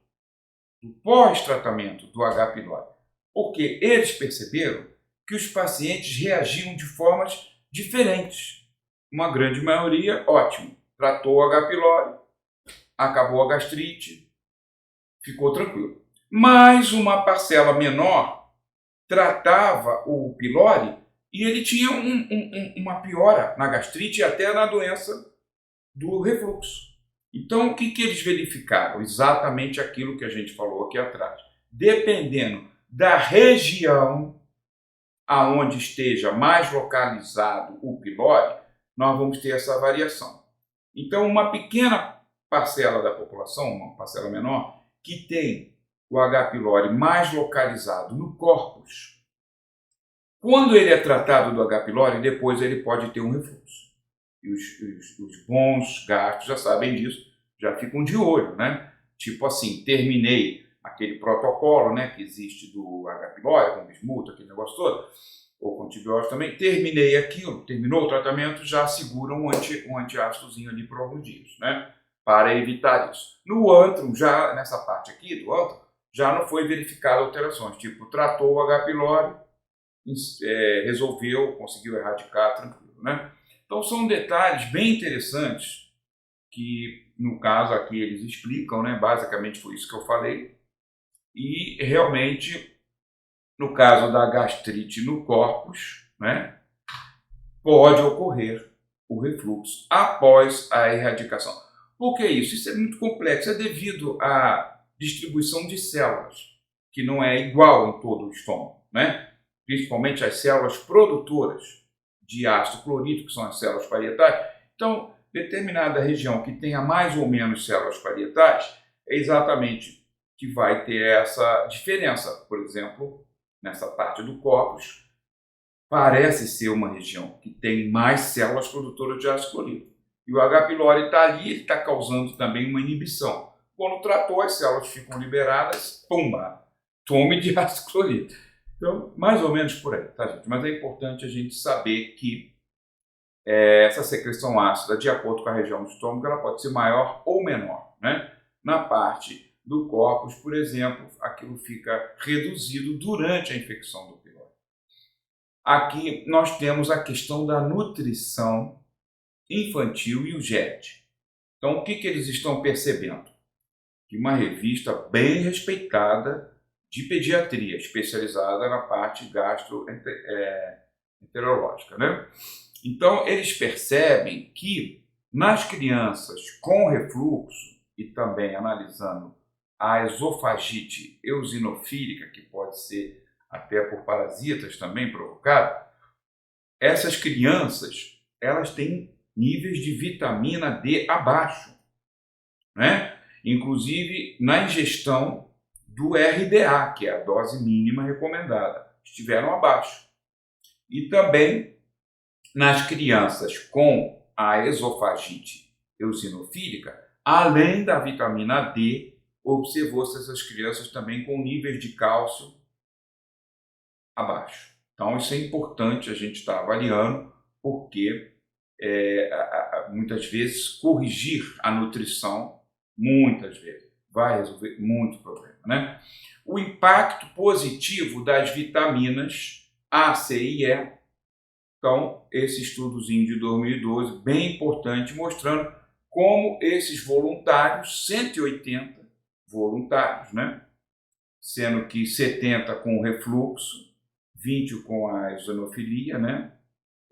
do pós-tratamento do H. pylori? Porque eles perceberam que os pacientes reagiam de formas diferentes. Uma grande maioria, ótimo, tratou o H. pylori, acabou a gastrite, ficou tranquilo. Mas uma parcela menor tratava o pylori e ele tinha uma piora na gastrite e até na doença do refluxo. Então, o que eles verificaram? Exatamente aquilo que a gente falou aqui atrás. Dependendo da região aonde esteja mais localizado o pylori, nós vamos ter essa variação. Então, uma pequena parcela da população, uma parcela menor, que tem o H. pylori mais localizado no corpus, quando ele é tratado do H. pylori, depois ele pode ter um refluxo. E os bons gastros já sabem disso, já ficam de olho, né? Tipo assim, terminei aquele protocolo, né, que existe do H. pylori, com bismuto, aquele negócio todo, ou com antibiótico também, terminei aquilo, terminou o tratamento, já segura um antiácidozinho ali por alguns dias, né? Para evitar isso. No antrum, já nessa parte aqui do antrum, já não foi verificado alterações, tipo, tratou o H. pylori, resolveu, conseguiu erradicar tranquilo, né? Então são detalhes bem interessantes que, no caso aqui, eles explicam, né? Basicamente foi isso que eu falei, e realmente, no caso da gastrite no corpus, né, pode ocorrer o refluxo após a erradicação. Por que isso? Isso é muito complexo, é devido à distribuição de células, que não é igual em todo o estômago, né? Principalmente as células produtoras de ácido clorídrico, que são as células parietais. Então, determinada região que tenha mais ou menos células parietais, é exatamente que vai ter essa diferença. Por exemplo, nessa parte do córpus, parece ser uma região que tem mais células produtoras de ácido clorídrico. E o H. pylori está ali, ele está causando também uma inibição. Quando tratou, as células ficam liberadas, pumba, tome de ácido clorídrico. Então, mais ou menos por aí, tá, gente? Mas é importante a gente saber que essa secreção ácida, de acordo com a região do estômago, ela pode ser maior ou menor, né? Na parte do córpus, por exemplo, aquilo fica reduzido durante a infecção do pylori. Aqui nós temos a questão da nutrição infantil e o GERD. Então, o que eles estão percebendo? Que uma revista bem respeitada de pediatria, especializada na parte gastroenterológica, né? Então, eles percebem que nas crianças com refluxo, e também analisando a esofagite eosinofílica, que pode ser até por parasitas também provocada, essas crianças, elas têm níveis de vitamina D abaixo, né? Inclusive na ingestão do RDA, que é a dose mínima recomendada, estiveram abaixo. E também nas crianças com a esofagite eosinofílica, além da vitamina D, observou-se essas crianças também com níveis de cálcio abaixo. Então isso é importante a gente estar avaliando, porque muitas vezes corrigir a nutrição, muitas vezes, vai resolver muito problema, né? O impacto positivo das vitaminas A, C e E. Então, esse estudozinho de 2012, bem importante, mostrando como esses voluntários, 180 voluntários, né? Sendo que 70 com refluxo, 20 com a eosinofilia, né?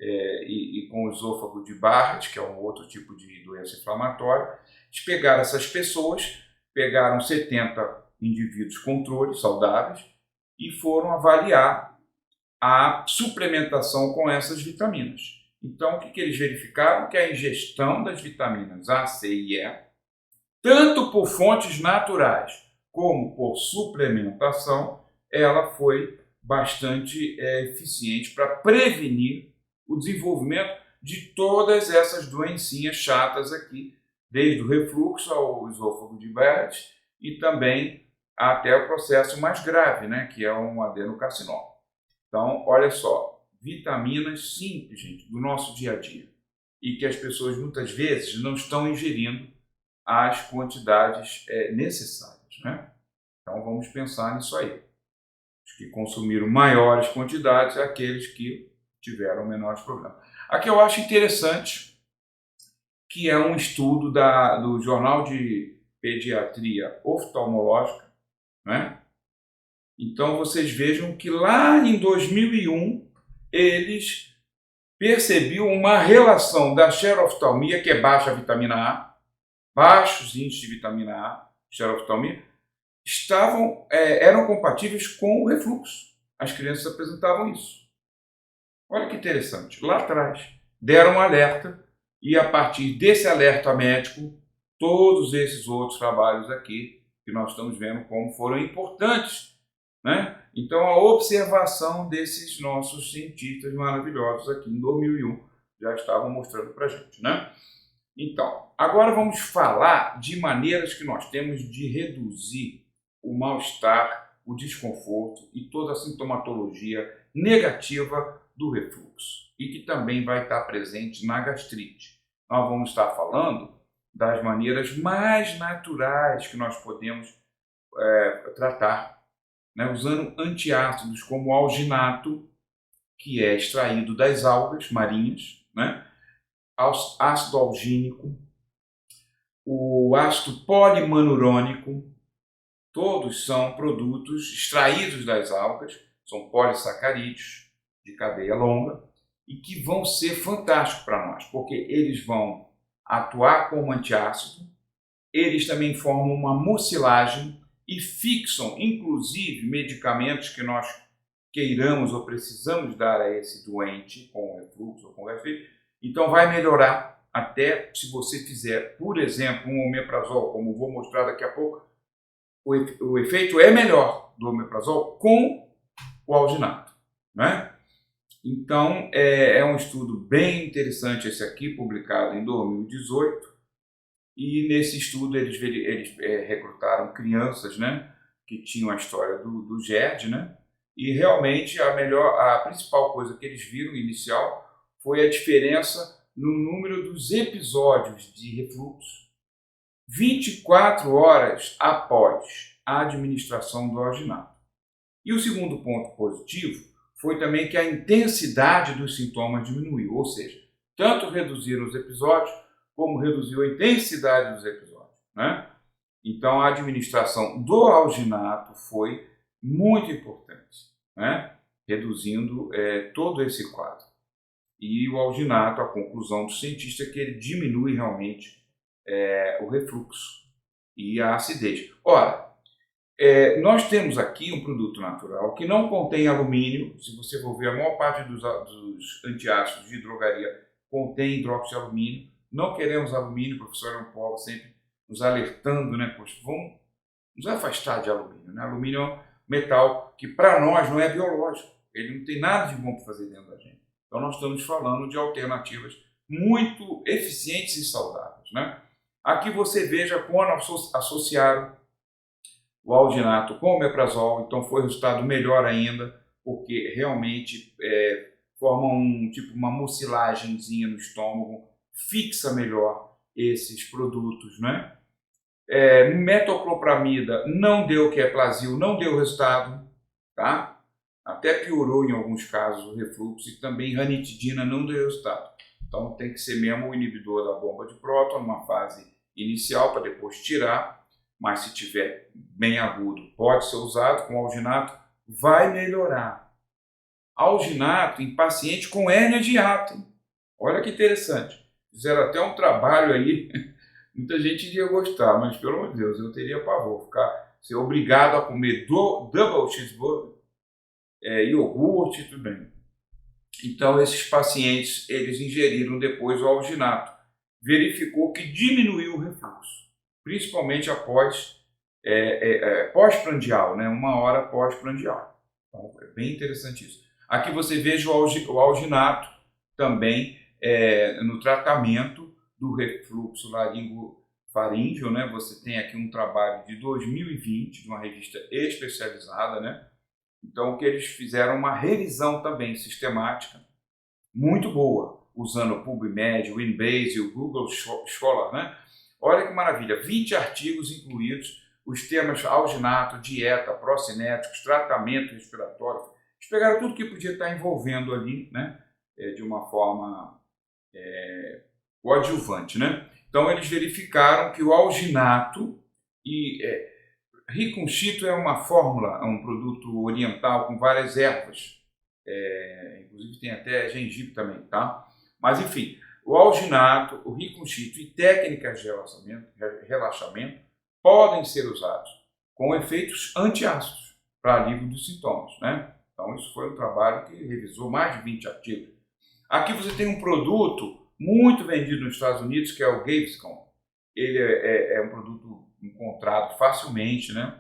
E com o esôfago de Barrett, que é um outro tipo de doença inflamatória. Eles pegaram essas pessoas, pegaram 70 indivíduos controles saudáveis e foram avaliar a suplementação com essas vitaminas. Então, o que eles verificaram? Que a ingestão das vitaminas A, C e E, tanto por fontes naturais como por suplementação, ela foi bastante eficiente para prevenir o desenvolvimento de todas essas doencinhas chatas aqui, desde o refluxo ao esôfago de Barrett e também até o processo mais grave, né, que é um adenocarcinoma. Então, olha só, vitaminas simples, gente, do nosso dia a dia, e que as pessoas muitas vezes não estão ingerindo as quantidades necessárias, né? Então, vamos pensar nisso aí. Os que consumiram maiores quantidades, aqueles que tiveram menores problemas. Aqui eu acho interessante que é um estudo do Jornal de Pediatria Oftalmológica, né? Então vocês vejam que lá em 2001 eles percebiam uma relação da xeroftalmia, que é baixa vitamina A, baixos índices de vitamina A, xeroftalmia, eram compatíveis com o refluxo. As crianças apresentavam isso. Olha que interessante. Lá atrás, deram um alerta e, a partir desse alerta médico, todos esses outros trabalhos aqui, que nós estamos vendo como foram importantes, né? Então, a observação desses nossos cientistas maravilhosos aqui em 2001 já estavam mostrando para a gente, né? Então, agora vamos falar de maneiras que nós temos de reduzir o mal-estar, o desconforto e toda a sintomatologia negativa do refluxo e que também vai estar presente na gastrite. Nós vamos estar falando das maneiras mais naturais que nós podemos tratar, né, usando antiácidos como o alginato, que é extraído das algas marinhas, né, ácido algínico, o ácido polimanurônico, todos são produtos extraídos das algas, são polissacarídeos de cadeia longa e que vão ser fantásticos para nós, porque eles vão atuar como antiácido, eles também formam uma mucilagem e fixam, inclusive, medicamentos que nós queiramos ou precisamos dar a esse doente com refluxo ou com gastrite. Então vai melhorar até se você fizer, por exemplo, um omeprazol, como vou mostrar daqui a pouco, o efeito é melhor do omeprazol com o alginato, né? Então, é um estudo bem interessante esse aqui, publicado em 2018, e nesse estudo eles recrutaram crianças, né, que tinham a história do GERD, né, e realmente a principal coisa que eles viram inicial foi a diferença no número dos episódios de refluxo 24 horas após a administração do alginato. E o segundo ponto positivo foi também que a intensidade dos sintomas diminuiu, ou seja, tanto reduziram os episódios, como reduziu a intensidade dos episódios, né? Então, a administração do alginato foi muito importante, né? Reduzindo todo esse quadro. E o alginato, a conclusão do cientista é que ele diminui realmente o refluxo e a acidez. Ora, nós temos aqui um produto natural que não contém alumínio. Se você for ver, a maior parte dos antiácidos de drogaria contém hidroxialumínio. Não queremos alumínio, o professor Aaron Paul sempre nos alertando, né? Poxa, vamos nos afastar de alumínio, né? Alumínio é um metal que para nós não é biológico. Ele não tem nada de bom para fazer dentro da gente. Então nós estamos falando de alternativas muito eficientes e saudáveis, né? Aqui você veja quando associaram o alginato com o omeprazol, então foi resultado melhor ainda, porque realmente forma uma mucilagenzinha no estômago, fixa melhor esses produtos, né? Metoclopramida não deu queplazil, não deu resultado, tá? Até piorou em alguns casos o refluxo, e também ranitidina não deu resultado. Então tem que ser mesmo o inibidor da bomba de próton numa fase inicial para depois tirar. Mas se tiver bem agudo, pode ser usado com alginato, vai melhorar. Alginato em paciente com hérnia de hiato. Olha que interessante. Fizeram até um trabalho aí, muita gente iria gostar, mas pelo amor de Deus, eu teria pavor, ser obrigado a comer double cheeseburger, iogurte e tudo bem. Então esses pacientes, eles ingeriram depois o alginato. Verificou que diminuiu o refluxo, principalmente após pós-prandial, né? 1 hora pós-prandial. Então, é bem interessante isso. Aqui você veja o alginato também no tratamento do refluxo laringofaríngeo, né? Você tem aqui um trabalho de 2020, de uma revista especializada, né? Então, o que eles fizeram uma revisão também sistemática, muito boa, usando o PubMed, o Inbase e o Google Scholar, né? Olha que maravilha, 20 artigos incluídos, os temas alginato, dieta, procinéticos, tratamento respiratório. Eles pegaram tudo que podia estar envolvendo ali, né? De uma forma coadjuvante, né? Então, eles verificaram que o alginato Riconchito é uma fórmula, é um produto oriental com várias ervas. Inclusive tem até gengibre também, tá? Mas enfim, o alginato, o riconchito e técnicas de relaxamento podem ser usados com efeitos antiácidos para alívio dos sintomas, né? Então isso foi um trabalho que revisou mais de 20 artigos. Aqui você tem um produto muito vendido nos Estados Unidos, que é o Gaviscon. Ele é um produto encontrado facilmente, né?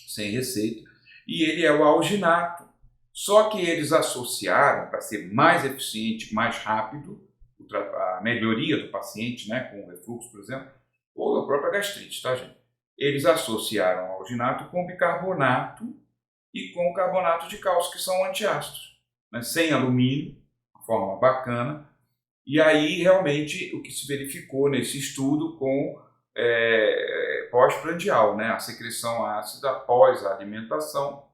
Sem receita, e ele é o alginato. Só que eles associaram, para ser mais eficiente, mais rápido, a melhoria do paciente, né, com o refluxo, por exemplo, ou a própria gastrite, tá, gente? Eles associaram o alginato com bicarbonato e com carbonato de cálcio, que são antiácidos, né, sem alumínio, uma forma bacana. E aí, realmente, o que se verificou nesse estudo com pós-prandial, né, a secreção ácida após a alimentação.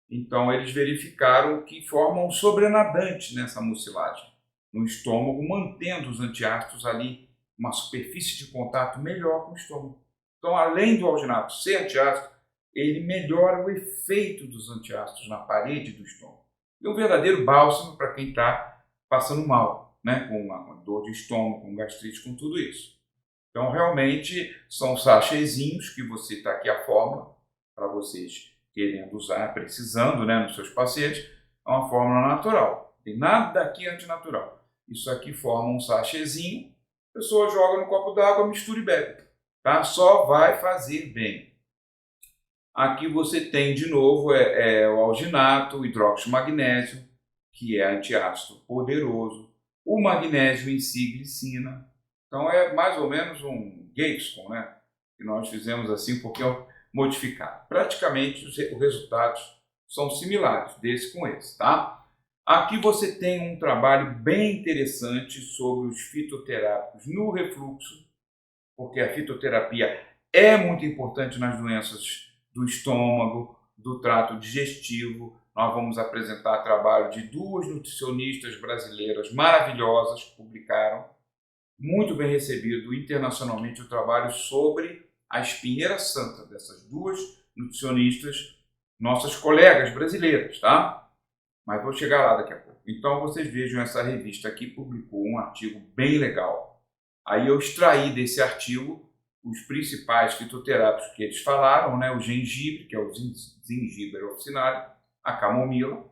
Então, eles verificaram que forma um sobrenadante nessa mucilagem no estômago, mantendo os antiácidos ali, uma superfície de contato melhor com o estômago. Então, além do alginato ser antiácido, ele melhora o efeito dos antiácidos na parede do estômago. É um verdadeiro bálsamo para quem está passando mal, né, com uma dor de estômago, com gastrite, com tudo isso. Então, realmente, são sachêzinhos que você está aqui a fórmula para vocês querendo usar, precisando, né, nos seus pacientes. É uma fórmula natural. Não tem nada aqui antinatural. Isso aqui forma um sachêzinho pessoa joga no copo d'água, mistura e bebe. Tá? Só vai fazer bem. Aqui você tem de novo o alginato, o hidróxido de magnésio, que é antiácido poderoso, o magnésio em si, glicina. Então é mais ou menos um Gaviscon, né? Que nós fizemos assim porque é modificado. Praticamente os resultados são similares desse com esse, tá? Aqui você tem um trabalho bem interessante sobre os fitoterápicos no refluxo, porque a fitoterapia é muito importante nas doenças do estômago, do trato digestivo. Nós vamos apresentar trabalho de 2 nutricionistas brasileiras maravilhosas que publicaram, muito bem recebido internacionalmente, o trabalho sobre a espinheira santa dessas 2 nutricionistas, nossas colegas brasileiras, tá? Mas vou chegar lá daqui a pouco. Então vocês vejam, essa revista aqui publicou um artigo bem legal. Aí eu extraí desse artigo os principais fitoterápicos que eles falaram, né? O gengibre, que é o Zingiber officinalis, a camomila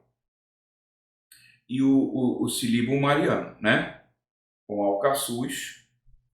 e o Silybum mariano, né? Com alcaçuz,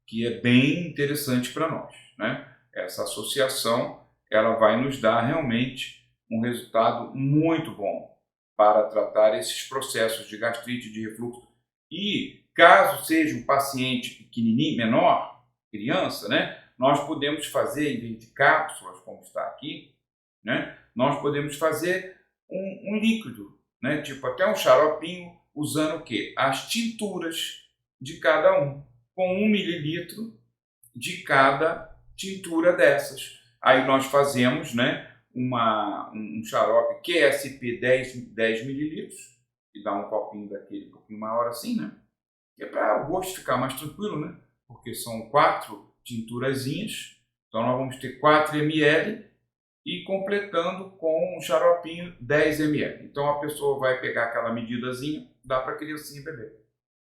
que é bem interessante para nós, né? Essa associação, ela vai nos dar realmente um resultado muito bom para tratar esses processos de gastrite, de refluxo. E caso seja um paciente pequenininho, menor, criança, né? Nós podemos fazer, em vez de cápsulas, como está aqui, né? Nós podemos fazer um líquido, né? Tipo até um xaropinho, usando o quê? As tinturas de cada um, com 1 mililitro de cada tintura dessas. Aí nós fazemos, né, um xarope QSP 10 mililitros, e dá um copinho daquele um pouquinho maior assim, né? Que é para o gosto ficar mais tranquilo, né? Porque são 4 tinturazinhas, então nós vamos ter 4 ml e completando com um xaropinho 10 ml. Então a pessoa vai pegar aquela medidazinha, dá para a criancinha beber.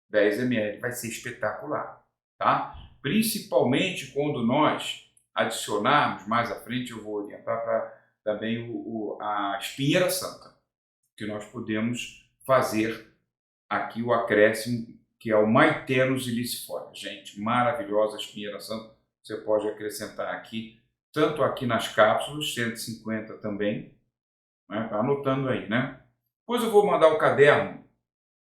10 ml vai ser espetacular, tá? Principalmente quando nós adicionarmos, mais à frente eu vou orientar para também a espinheira santa, que nós podemos fazer aqui o acréscimo, que é o Maithenus ilicifolia. Gente, maravilhosa a espinheira santa, você pode acrescentar aqui, tanto aqui nas cápsulas, 150 também, né? Tá anotando aí, né? Depois eu vou mandar o caderno.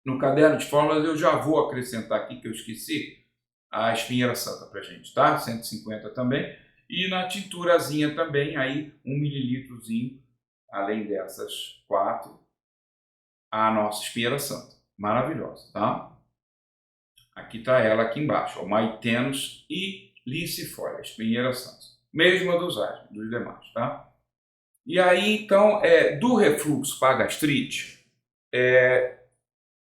No caderno de fórmulas eu já vou acrescentar aqui, que eu esqueci, a espinheira santa para gente, tá? 150 também. E na tinturazinha também, aí 1 mililitrozinho, além dessas 4, a nossa espinheira santa. Maravilhosa, tá? Aqui está ela aqui embaixo, o Maithenus ilicifolia, espinheira santa. Mesma dosagem dos demais, tá? E aí, então, do refluxo para a gastrite,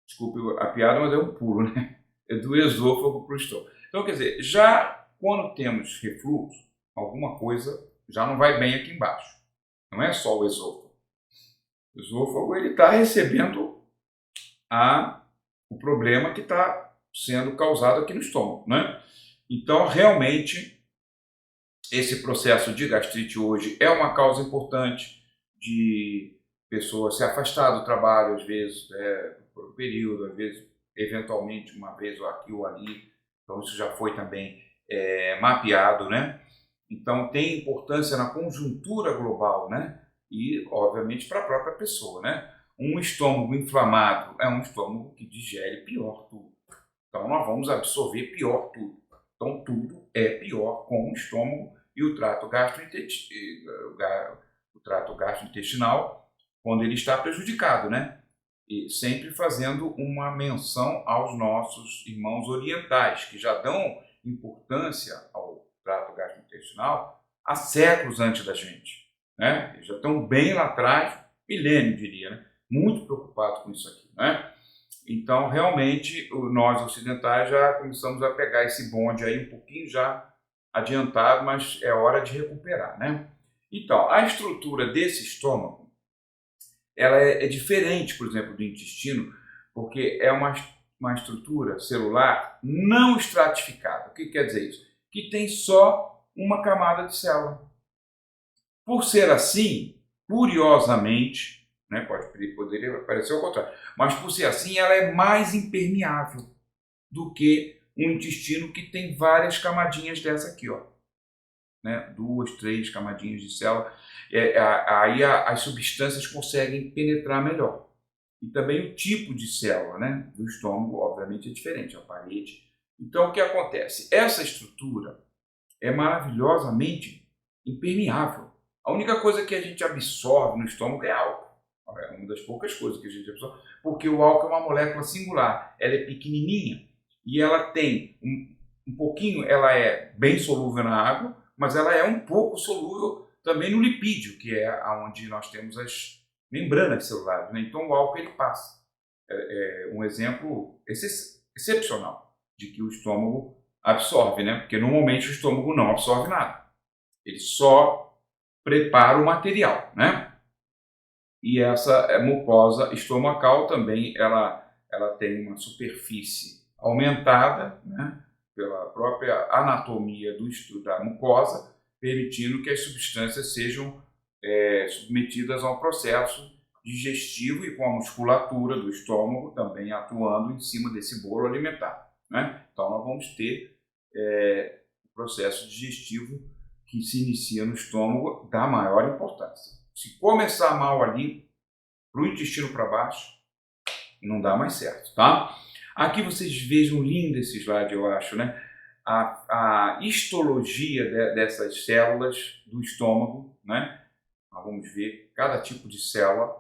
desculpe a piada, mas é um pulo, né? É do esôfago para o estômago. Então, quer dizer, já quando temos refluxo, alguma coisa já não vai bem aqui embaixo. Não é só o esôfago. O esôfago está recebendo o problema que está sendo causado aqui no estômago, né? Então, realmente, esse processo de gastrite hoje é uma causa importante de pessoa se afastar do trabalho, às vezes, por um período, às vezes, eventualmente, uma vez ou aqui ou ali. Então, isso já foi também mapeado, né? Então, tem importância na conjuntura global, né? E, obviamente, para a própria pessoa, né? Um estômago inflamado é um estômago que digere pior tudo. Então, nós vamos absorver pior tudo. Então, tudo é pior com o estômago e o trato gastrointestinal quando ele está prejudicado, né? E sempre fazendo uma menção aos nossos irmãos orientais, que já dão importância ao trato gastrointestinal há séculos antes da gente, né? Eles já estão bem lá atrás, milênio, diria, né? Muito preocupados com isso aqui, né? Então, realmente, nós ocidentais já começamos a pegar esse bonde aí um pouquinho já adiantado, mas é hora de recuperar, né? Então, a estrutura desse estômago, ela é diferente, por exemplo, do intestino, porque é uma estrutura celular não estratificada. O que quer dizer isso? Que tem só uma camada de célula. Por ser assim, curiosamente, né, poderia parecer o contrário, mas por ser assim, ela é mais impermeável do que um intestino que tem várias camadinhas dessa aqui, ó, né? 2, 3 camadinhas de célula. Aí as substâncias conseguem penetrar melhor. E também o tipo de célula, né, do estômago, obviamente, é diferente, a parede. Então, o que acontece? Essa estrutura é maravilhosamente impermeável. A única coisa que a gente absorve no estômago é álcool. É uma das poucas coisas que a gente absorve, porque o álcool é uma molécula singular. Ela é pequenininha e ela tem um pouquinho, ela é bem solúvel na água, mas ela é um pouco solúvel também no lipídio, que é onde nós temos as membranas celulares, né? Então o álcool ele passa. É um exemplo excepcional de que o estômago absorve, né? Porque normalmente o estômago não absorve nada. Ele só prepara o material, né? E essa mucosa estomacal também, ela tem uma superfície aumentada, né? Pela própria anatomia da mucosa, permitindo que as substâncias sejam submetidas a um processo digestivo e com a musculatura do estômago também atuando em cima desse bolo alimentar, né? Então nós vamos ter o processo digestivo que se inicia no estômago da maior importância. Se começar mal ali, para o intestino para baixo, não dá mais certo, tá? Aqui vocês vejam lindo esse slide, eu acho, né? A histologia dessas células do estômago, né? Nós vamos ver cada tipo de célula.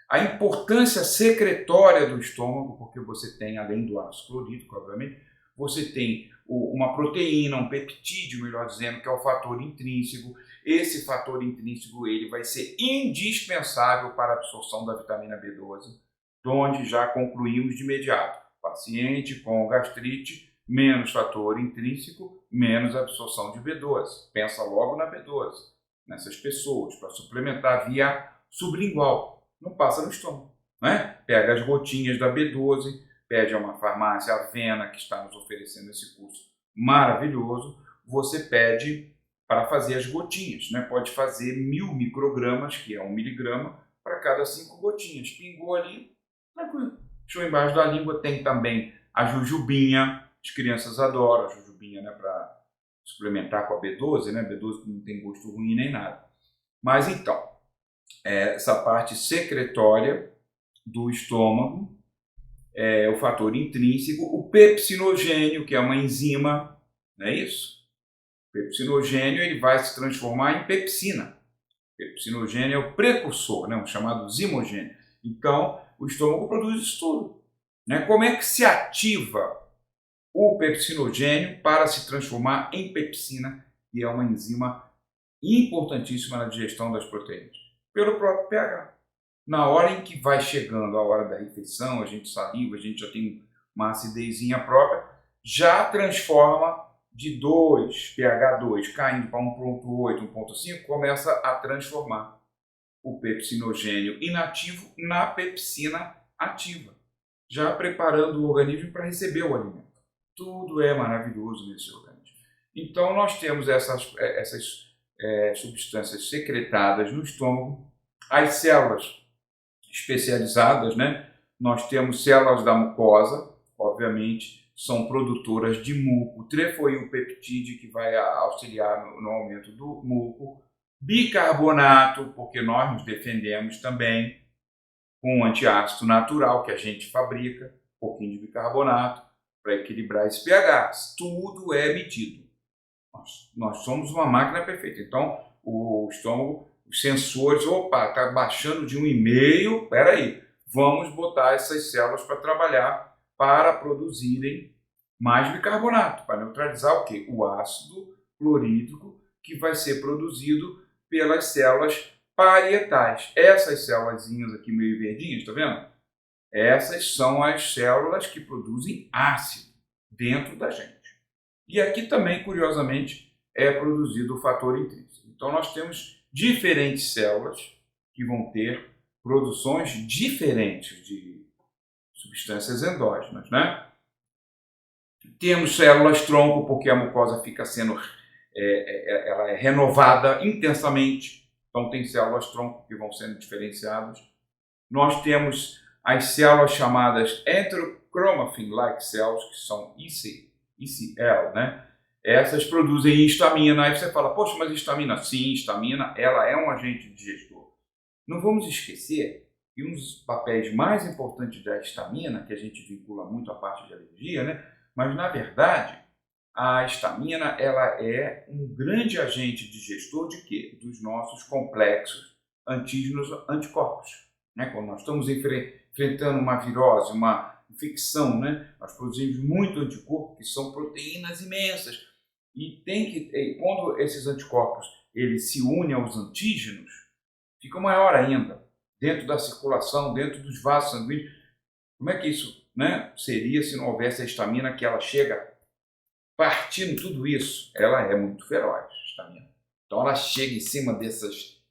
A importância secretória do estômago, porque você tem, além do ácido clorídrico, obviamente, você tem uma proteína, um peptídeo, melhor dizendo, que é o fator intrínseco. Esse fator intrínseco ele vai ser indispensável para a absorção da vitamina B12, onde já concluímos de imediato. Paciente com gastrite, menos fator intrínseco, menos absorção de B12. Pensa logo na B12, nessas pessoas, para suplementar via sublingual. Não passa no estômago, né? Pega as gotinhas da B12, pede a uma farmácia, a Vena, que está nos oferecendo esse curso maravilhoso, você pede para fazer as gotinhas, né? Pode fazer 1000 microgramas, que é 1 miligrama, para cada 5 gotinhas. Pingou ali, tranquilo. Deixou embaixo da língua. Tem também a jujubinha, as crianças adoram a jujubinha, né? Para suplementar com a B12, né? B12 não tem gosto ruim nem nada. Mas então, essa parte secretória do estômago, o fator intrínseco, o pepsinogênio, que é uma enzima, não é isso? O pepsinogênio ele vai se transformar em pepsina. O pepsinogênio é o precursor, né? O chamado zimogênio. Então, o estômago produz isso tudo, né? Como é que se ativa o pepsinogênio para se transformar em pepsina, que é uma enzima importantíssima na digestão das proteínas? Pelo próprio pH. Na hora em que vai chegando a hora da refeição, a gente saliva, a gente já tem uma acidezinha própria, já transforma de 2, pH 2, caindo para 1,8, 1,5, começa a transformar o pepsinogênio inativo na pepsina ativa, já preparando o organismo para receber o alimento. Tudo é maravilhoso nesse organismo. Então nós temos essas substâncias secretadas no estômago, as células especializadas, né? Nós temos células da mucosa, obviamente, são produtoras de muco, trefoilpeptídeo, que vai auxiliar no aumento do muco, bicarbonato, porque nós nos defendemos também com um antiácido natural que a gente fabrica, um pouquinho de bicarbonato, para equilibrar esse pH. Tudo é medido. Nós somos uma máquina perfeita. Então, o estômago, os sensores, está baixando de 1,5, espera aí, vamos botar essas células para trabalhar, para produzirem mais bicarbonato, para neutralizar o quê? O ácido clorídrico que vai ser produzido pelas células parietais. Essas células aqui meio verdinhas, está vendo? Essas são as células que produzem ácido dentro da gente. E aqui também, curiosamente, é produzido o fator intrínseco. Então nós temos diferentes células que vão ter produções diferentes de substâncias endógenas, né? Temos células tronco, porque a mucosa fica sendo ela é renovada intensamente. Então tem células tronco que vão sendo diferenciadas. Nós temos as células chamadas enterochromaffin-like cells, que são IC, ECL, né? Essas produzem histamina. Aí você fala, poxa, mas histamina? Sim, histamina, ela é um agente digestor. Não vamos esquecer que um dos papéis mais importantes da histamina, que a gente vincula muito à parte de alergia, né? Mas na verdade, a histamina ela é um grande agente digestor de quê? Dos nossos complexos antígenos anticorpos. Né? Quando nós estamos enfrentando uma virose, uma infecção, né? Nós produzimos muito anticorpo, que são proteínas imensas. E quando esses anticorpos eles se unem aos antígenos, fica maior ainda, dentro da circulação, dentro dos vasos sanguíneos. Como é que isso, né, seria se não houvesse a histamina, que ela chega partindo tudo isso? Ela é muito feroz, a histamina. Então ela chega em cima desses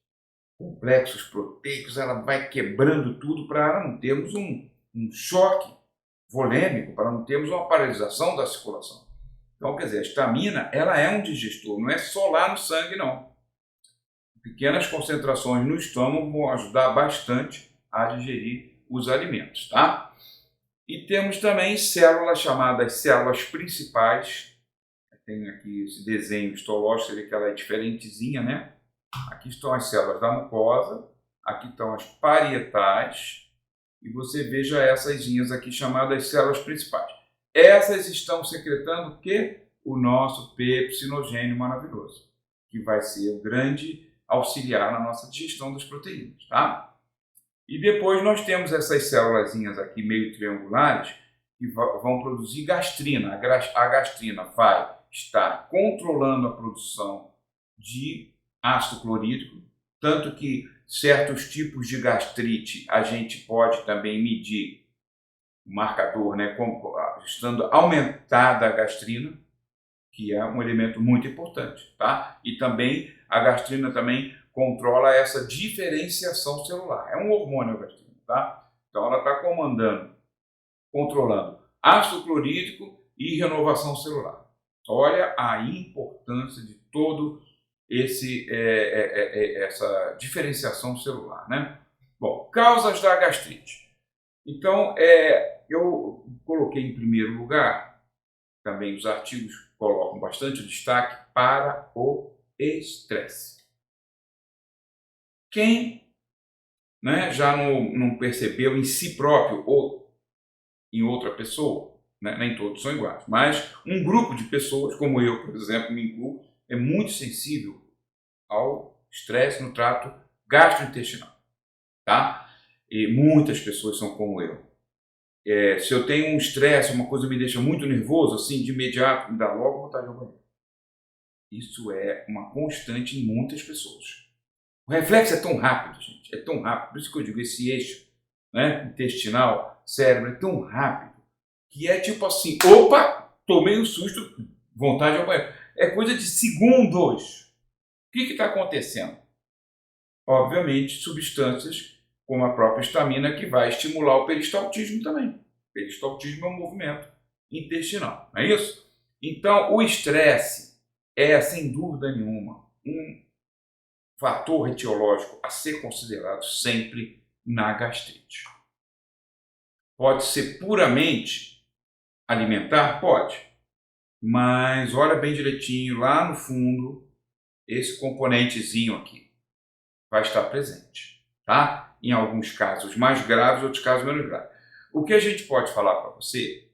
complexos proteicos, ela vai quebrando tudo para não termos um choque volêmico, para não termos uma paralisação da circulação. Então, quer dizer, a histamina ela é um digestor, não é só lá no sangue, não. Pequenas concentrações no estômago vão ajudar bastante a digerir os alimentos, tá? E temos também células chamadas células principais. Tem aqui esse desenho histológico, você vê que ela é diferentezinha, né? Aqui estão as células da mucosa, aqui estão as parietais, e você veja essas linhas aqui chamadas células principais. Essas estão secretando o quê? O nosso pepsinogênio maravilhoso, que vai ser o grande auxiliar na nossa digestão das proteínas, tá? E depois nós temos essas célulazinhas aqui meio triangulares que vão produzir gastrina. A gastrina vai estar controlando a produção de ácido clorídrico, tanto que certos tipos de gastrite a gente pode também medir o marcador, né, estando aumentada a gastrina, que é um elemento muito importante, tá? E também a gastrina também controla essa diferenciação celular. É um hormônio a gastrina, tá? Então ela está controlando ácido clorídrico e renovação celular. Olha a importância de todo essa diferenciação celular, né? Bom, causas da gastrite. Então, eu coloquei em primeiro lugar, também os artigos colocam bastante destaque para o estresse. Quem, né, já não percebeu em si próprio ou em outra pessoa, né, nem todos são iguais, mas um grupo de pessoas, como eu, por exemplo, me incluo, é muito sensível ao estresse no trato gastrointestinal, tá? E muitas pessoas são como eu. Se eu tenho um estresse, uma coisa me deixa muito nervoso, assim, de imediato, me dá logo vontade de ir ao banheiro. Isso é uma constante em muitas pessoas. O reflexo é tão rápido, gente, é tão rápido. Por isso que eu digo, esse eixo, né, intestinal, cérebro, é tão rápido, que é tipo assim, opa, tomei um susto, vontade de ir ao banheiro. É coisa de segundos. O que está acontecendo? Obviamente, substâncias como a própria histamina, que vai estimular o peristaltismo também. O peristaltismo é um movimento intestinal, não é isso? Então, o estresse é, sem dúvida nenhuma, um fator etiológico a ser considerado sempre na gastrite. Pode ser puramente alimentar? Pode. Mas olha bem direitinho, lá no fundo, esse componentezinho aqui vai estar presente, tá? Em alguns casos mais graves, outros casos menos graves. O que a gente pode falar para você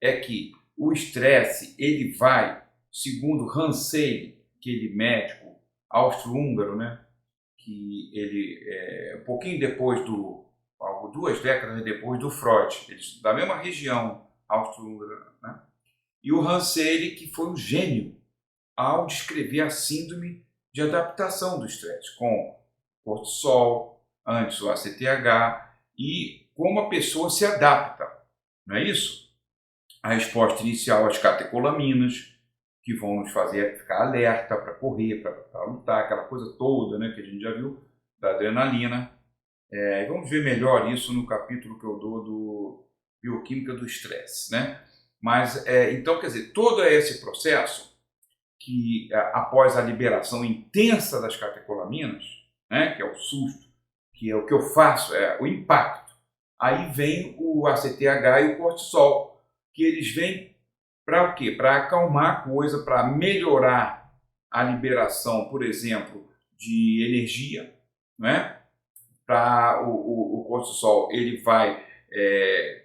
é que o estresse, ele vai, segundo Hansen, aquele médico austro-húngaro, né, que ele, um pouquinho depois algo 2 décadas depois do Freud, eles da mesma região austro-húngara, né? E o Hansen, que foi um gênio ao descrever a síndrome de adaptação do estresse, com cortisol, antes o ACTH, e como a pessoa se adapta, não é isso? A resposta inicial às catecolaminas, que vão nos fazer ficar alerta para correr, para lutar, aquela coisa toda, né, que a gente já viu, da adrenalina. Vamos ver melhor isso no capítulo que eu dou do Bioquímica do Estresse, né? Mas, então, quer dizer, todo esse processo que, após a liberação intensa das catecolaminas, né, que é o susto, que é o que eu faço, é o impacto. Aí vem o ACTH e o cortisol, que eles vêm para o quê? Para acalmar a coisa, para melhorar a liberação, por exemplo, de energia, né? Para o cortisol, ele vai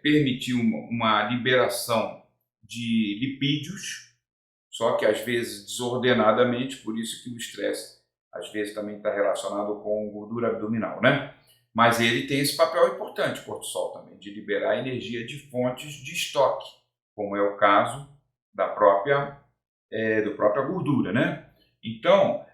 permitir uma liberação de lipídios, só que às vezes desordenadamente, por isso que o estresse às vezes também está relacionado com gordura abdominal, né? Mas ele tem esse papel importante, o cortisol também, de liberar energia de fontes de estoque, como é o caso da própria gordura, né? Então,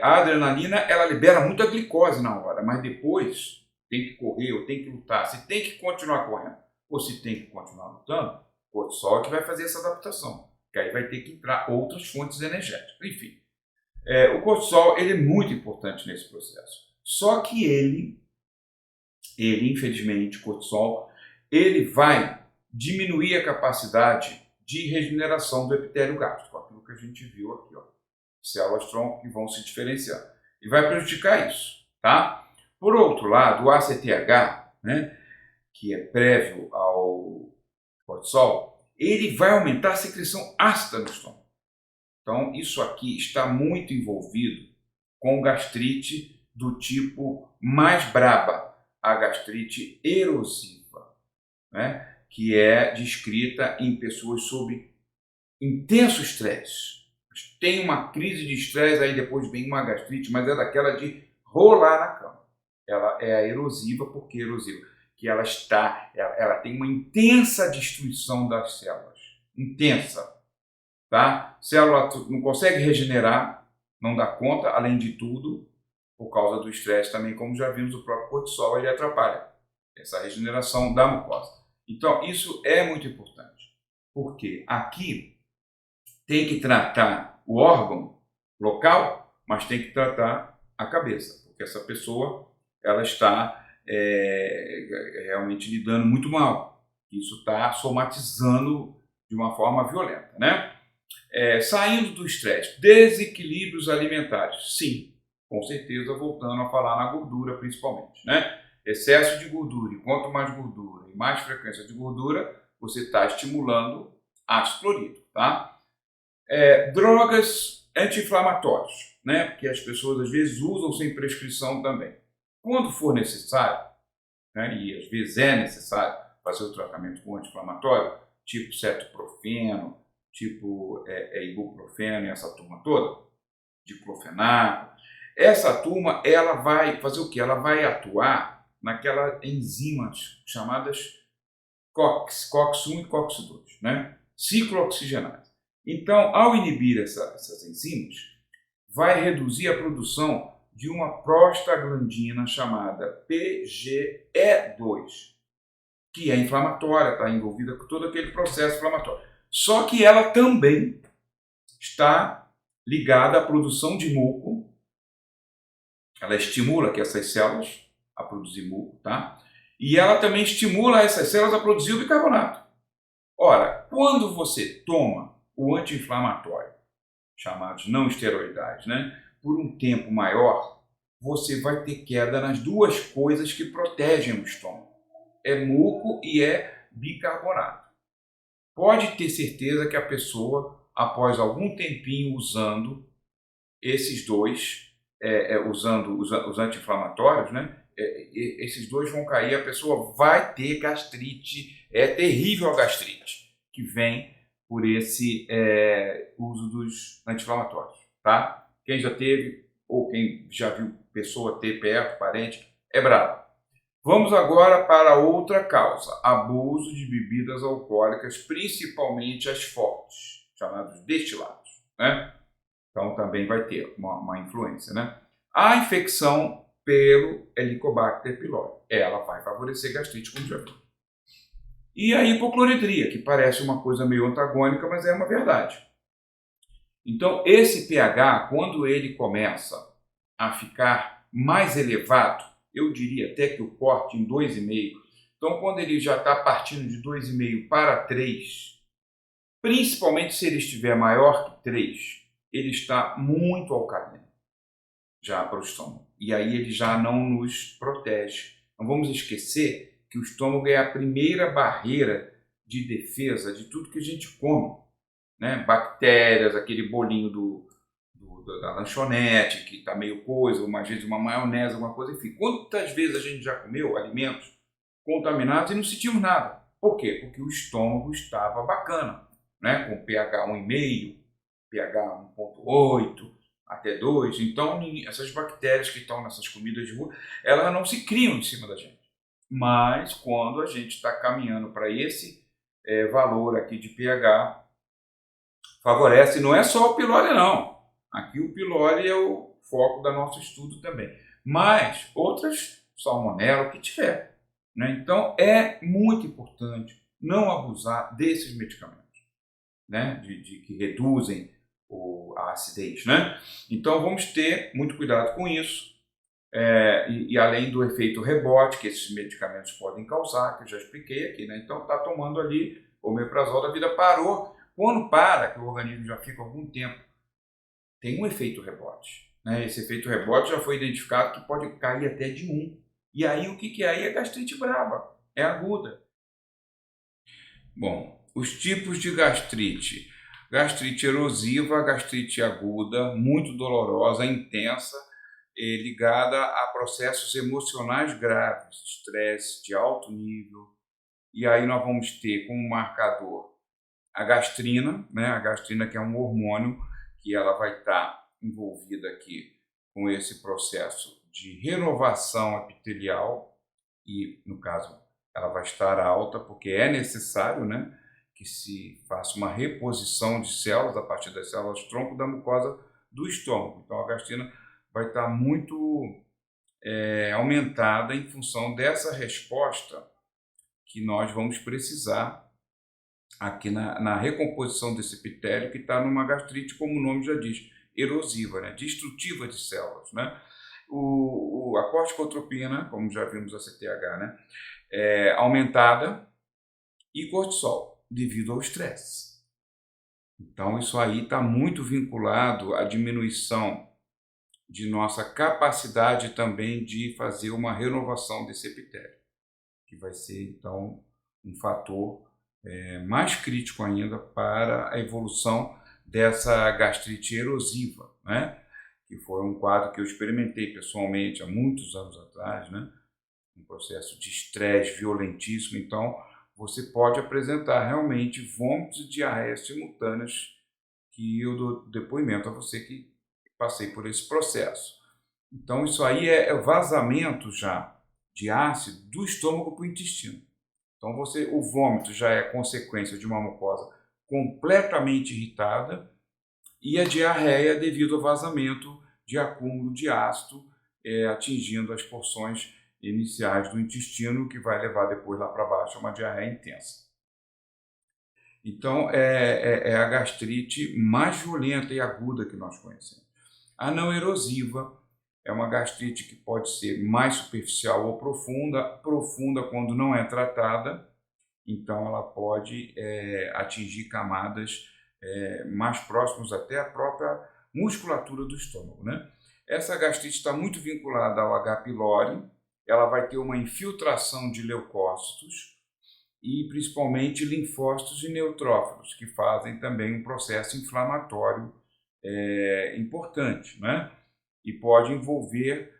a adrenalina, ela libera muita glicose na hora, mas depois tem que correr ou tem que lutar. Se tem que continuar correndo ou se tem que continuar lutando, o cortisol é que vai fazer essa adaptação, que aí vai ter que entrar outras fontes energéticas. Enfim, o cortisol, ele é muito importante nesse processo. Só que ele infelizmente, o cortisol, ele vai diminuir a capacidade de regeneração do epitélio gástrico, aquilo que a gente viu aqui, ó, células-tronco que vão se diferenciar, e vai prejudicar isso, tá? Por outro lado, o ACTH, né, que é prévio ao cortisol, ele vai aumentar a secreção ácida no estômago. Então, isso aqui está muito envolvido com gastrite do tipo mais braba, a gastrite erosiva, né? Que é descrita em pessoas sob intenso estresse. Tem uma crise de estresse, aí depois vem uma gastrite, mas é daquela de rolar na cama. Ela é a erosiva, porque erosiva? Que ela tem uma intensa destruição das células, intensa, tá? Célula não consegue regenerar, não dá conta, além de tudo, por causa do estresse também, como já vimos, o próprio cortisol, ele atrapalha essa regeneração da mucosa. Então, isso é muito importante, porque aqui tem que tratar o órgão local, mas tem que tratar a cabeça, porque essa pessoa, ela está realmente lidando muito mal. Isso está somatizando de uma forma violenta, né? Saindo do estresse, desequilíbrios alimentares, sim, com certeza, voltando a falar na gordura principalmente, né? Excesso de gordura, e quanto mais gordura e mais frequência de gordura, você está estimulando ácido clorídrico, tá? Drogas anti-inflamatórias, né? Que as pessoas às vezes usam sem prescrição também. Quando for necessário, né? E às vezes é necessário fazer o tratamento com anti-inflamatório, tipo cetoprofeno, tipo ibuprofeno e essa turma toda, diclofenaco. Essa turma, ela vai fazer o quê? Ela vai atuar naquelas enzimas chamadas COX-1 e COX-2, né? Ciclooxigenase. Então, ao inibir essas enzimas, vai reduzir a produção de uma prostaglandina chamada PGE2, que é inflamatória, está envolvida com todo aquele processo inflamatório. Só que ela também está ligada à produção de muco. Ela estimula que essas células a produzir muco, tá? E ela também estimula essas células a produzir o bicarbonato. Ora, quando você toma o anti-inflamatório, chamados não esteroidais, né, por um tempo maior, você vai ter queda nas duas coisas que protegem o estômago. É muco e é bicarbonato. Pode ter certeza que a pessoa, após algum tempinho usando esses dois, usando os anti-inflamatórios, né, esses dois vão cair, a pessoa vai ter gastrite, é terrível a gastrite, que vem por esse uso dos anti-inflamatórios, tá? Quem já teve, ou quem já viu pessoa ter perto, parente, é bravo. Vamos agora para outra causa, abuso de bebidas alcoólicas, principalmente as fortes, chamados destilados, né? Então também vai ter uma influência, né? A infecção pelo Helicobacter pylori, ela vai favorecer gastrite, como já viu. E a hipocloridria, que parece uma coisa meio antagônica, mas é uma verdade. Então esse pH, quando ele começa a ficar mais elevado, eu diria até que o corte em 2,5, então quando ele já está partindo de 2,5 para 3, principalmente se ele estiver maior que 3, ele está muito alcalino já para o estômago. E aí ele já não nos protege. Não vamos esquecer que o estômago é a primeira barreira de defesa de tudo que a gente come. né? Bactérias, aquele bolinho da lanchonete que está meio coisa, uma vezes uma maionese, alguma coisa, enfim. Quantas vezes a gente já comeu alimentos contaminados e não sentimos nada? Por quê? Porque o estômago estava bacana, né? Com pH 1,5, pH 1,8 até 2. Então, essas bactérias que estão nessas comidas de rua, elas não se criam em cima da gente. Mas quando a gente está caminhando para esse valor aqui de pH, favorece, não é só o pylori não. Aqui o pylori é o foco do nosso estudo também. Mas outras, salmonela, o que tiver. Né? Então é muito importante não abusar desses medicamentos, né? Que reduzem a acidez. Né? Então vamos ter muito cuidado com isso. E além do efeito rebote que esses medicamentos podem causar, que eu já expliquei aqui, né? Então está tomando ali o omeprazol, a vida parou. Quando para, que o organismo já fica algum tempo, tem um efeito rebote. Né? Esse efeito rebote já foi identificado que pode cair até de 1. E aí o que é aí? É gastrite braba, é aguda. Bom, os tipos de gastrite. Gastrite erosiva, gastrite aguda, muito dolorosa, intensa, ligada a processos emocionais graves, estresse de alto nível. E aí nós vamos ter como marcador a gastrina, né? A gastrina que é um hormônio que ela vai estar envolvida aqui com esse processo de renovação epitelial e, no caso, ela vai estar alta porque é necessário, né, que se faça uma reposição de células a partir das células tronco da mucosa do estômago. Então a gastrina vai estar muito aumentada em função dessa resposta que nós vamos precisar aqui na recomposição desse epitélio, que está numa gastrite, como o nome já diz, erosiva, né? Destrutiva de células. Né? A corticotropina, como já vimos a CTH, né? Aumentada, e cortisol, devido ao estresse. Então, isso aí está muito vinculado à diminuição de nossa capacidade também de fazer uma renovação desse epitélio, que vai ser, então, um fator mais crítico ainda para a evolução dessa gastrite erosiva, né? Que foi um quadro que eu experimentei pessoalmente há muitos anos atrás, né? Um processo de estresse violentíssimo. Então, você pode apresentar realmente vômitos e diarreias simultâneas, que eu dou depoimento a você que passei por esse processo. Então, isso aí é vazamento já de ácido do estômago para o intestino. Então, o vômito já é consequência de uma mucosa completamente irritada e a diarreia devido ao vazamento de acúmulo de ácido, atingindo as porções iniciais do intestino, que vai levar depois lá para baixo a uma diarreia intensa. Então, é a gastrite mais violenta e aguda que nós conhecemos. A não erosiva é uma gastrite que pode ser mais superficial ou profunda, profunda quando não é tratada, então ela pode atingir camadas mais próximas até a própria musculatura do estômago. Né? Essa gastrite está muito vinculada ao H. pylori, ela vai ter uma infiltração de leucócitos e principalmente linfócitos e neutrófilos, que fazem também um processo inflamatório importante, né? E pode envolver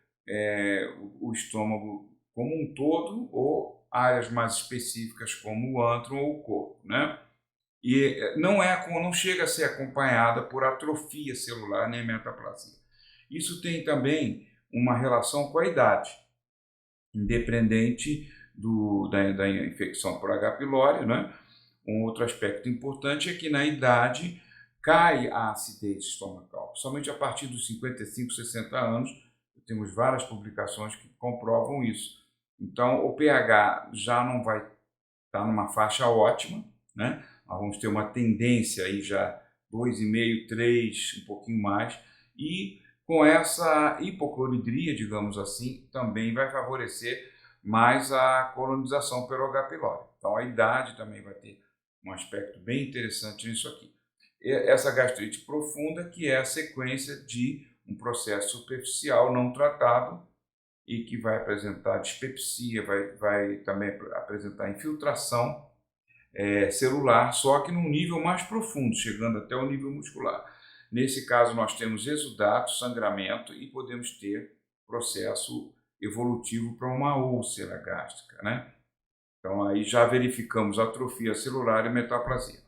o estômago como um todo ou áreas mais específicas como o antro ou o corpo, né? E não chega a ser acompanhada por atrofia celular nem metaplasia. Isso tem também uma relação com a idade, independente da infecção por H. pylori, né? Um outro aspecto importante é que na idade cai a acidez estomacal, somente a partir dos 55, 60 anos. Temos várias publicações que comprovam isso. Então, o pH já não vai estar numa faixa ótima, né? Nós vamos ter uma tendência aí já 2,5, 3, um pouquinho mais, e com essa hipocloridria, digamos assim, também vai favorecer mais a colonização pelo H. pylori. Então, a idade também vai ter um aspecto bem interessante nisso aqui. Essa gastrite profunda, que é a sequência de um processo superficial não tratado e que vai apresentar dispepsia, vai também apresentar infiltração celular, só que num nível mais profundo, chegando até o nível muscular. Nesse caso, nós temos exudato, sangramento e podemos ter processo evolutivo para uma úlcera gástrica, né? Então, aí já verificamos atrofia celular e metaplasia.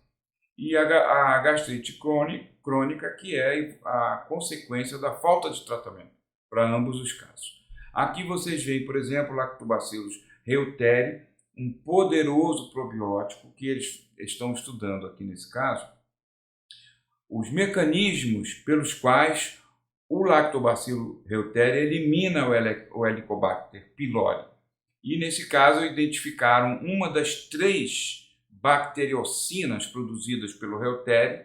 E a gastrite crônica, que é a consequência da falta de tratamento, para ambos os casos. Aqui vocês veem, por exemplo, Lactobacillus reuteri, um poderoso probiótico que eles estão estudando aqui nesse caso, os mecanismos pelos quais o Lactobacillus reuteri elimina o Helicobacter pylori. E nesse caso identificaram uma das 3 bacteriocinas produzidas pelo reuteri,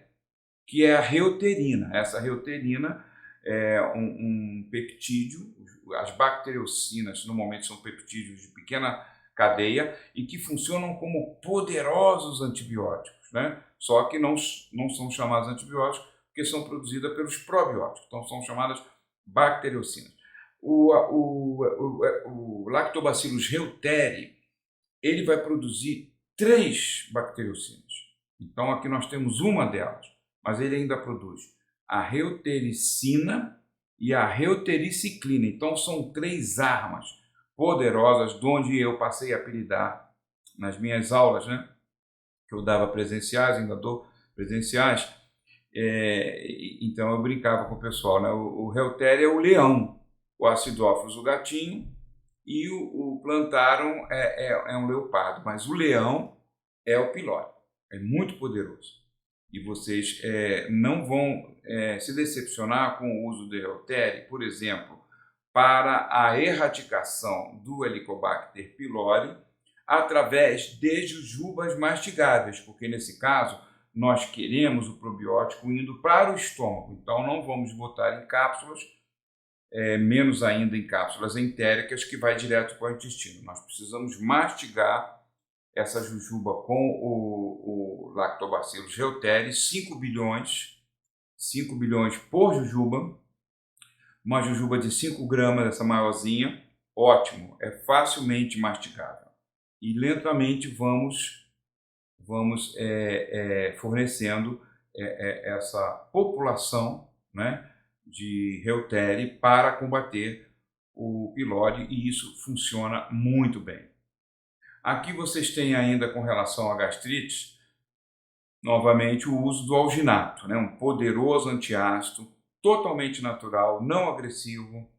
que é a reuterina. Essa reuterina é um peptídeo, as bacteriocinas normalmente são peptídeos de pequena cadeia e que funcionam como poderosos antibióticos, né? Só que não são chamados antibióticos porque são produzidas pelos probióticos, então são chamadas bacteriocinas. O Lactobacillus reuteri, ele vai produzir 3 bacteriocinas. Então aqui nós temos uma delas, mas ele ainda produz a reutericina e a reutericiclina. Então são 3 armas poderosas, de onde eu passei a apelidar nas minhas aulas, né? Que eu dava presenciais, ainda dou presenciais. Então eu brincava com o pessoal, né? O reuteri é o leão, o acidófilos o gatinho e o plantarum é um leopardo, mas o leão é o pylori, é muito poderoso. E vocês não vão se decepcionar com o uso do reuteri, por exemplo, para a erradicação do Helicobacter pylori através de jujubas mastigáveis, porque nesse caso nós queremos o probiótico indo para o estômago, então não vamos botar em cápsulas, menos ainda em cápsulas entéricas que vai direto para o intestino. Nós precisamos mastigar essa jujuba com o Lactobacillus reuteri, 5 bilhões por jujuba, uma jujuba de 5 gramas, essa maiorzinha, ótimo, é facilmente mastigável. E lentamente vamos fornecendo essa população, né, de reuteri para combater o pylori, e isso funciona muito bem. Aqui vocês têm ainda, com relação à gastrite, novamente o uso do alginato, né, um poderoso antiácido, totalmente natural, não agressivo.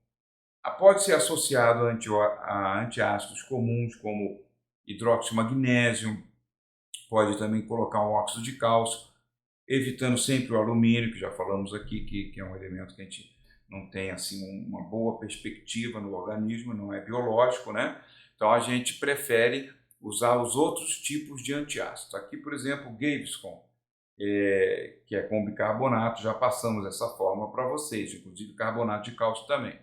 Pode ser associado a antiácidos comuns, como hidróxido de magnésio, pode também colocar um óxido de cálcio, evitando sempre o alumínio, que já falamos aqui, que é um elemento que a gente não tem assim uma boa perspectiva no organismo, não é biológico, né? Então a gente prefere usar os outros tipos de antiácidos. Aqui, por exemplo, o Gaviscon, que é com bicarbonato, já passamos essa fórmula para vocês, inclusive carbonato de cálcio também.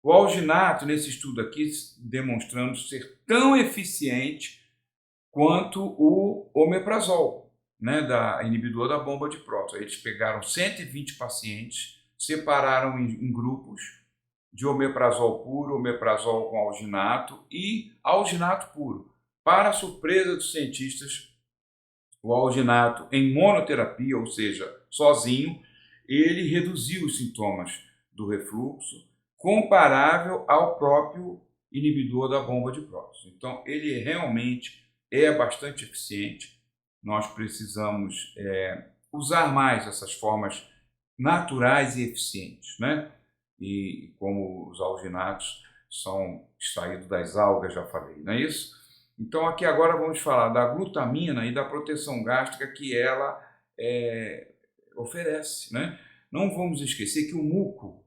O alginato, nesse estudo aqui, demonstrando ser tão eficiente quanto o omeprazol, né, inibidor da bomba de prótons. Eles pegaram 120 pacientes, separaram em grupos de omeprazol puro, omeprazol com alginato e alginato puro. Para a surpresa dos cientistas, o alginato em monoterapia, ou seja, sozinho, ele reduziu os sintomas do refluxo, comparável ao próprio inibidor da bomba de prótons. Então, ele realmente é bastante eficiente. Nós precisamos usar mais essas formas naturais e eficientes, né? E como os alginatos são extraídos das algas, já falei, não é isso? Então, aqui agora vamos falar da glutamina e da proteção gástrica que ela oferece, né? Não vamos esquecer que o muco,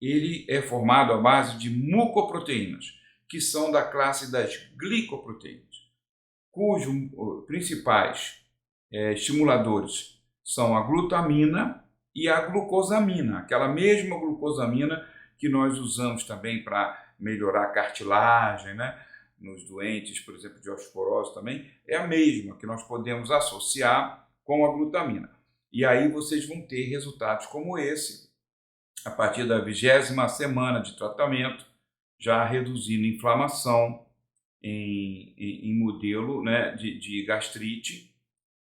ele é formado à base de mucoproteínas, que são da classe das glicoproteínas, cujos principais estimuladores são a glutamina e a glucosamina, aquela mesma glucosamina que nós usamos também para melhorar a cartilagem, né? Nos doentes, por exemplo, de osteoporose também, é a mesma que nós podemos associar com a glutamina. E aí vocês vão ter resultados como esse, a partir da 20ª semana de tratamento, já reduzindo inflamação, em modelo, né, de gastrite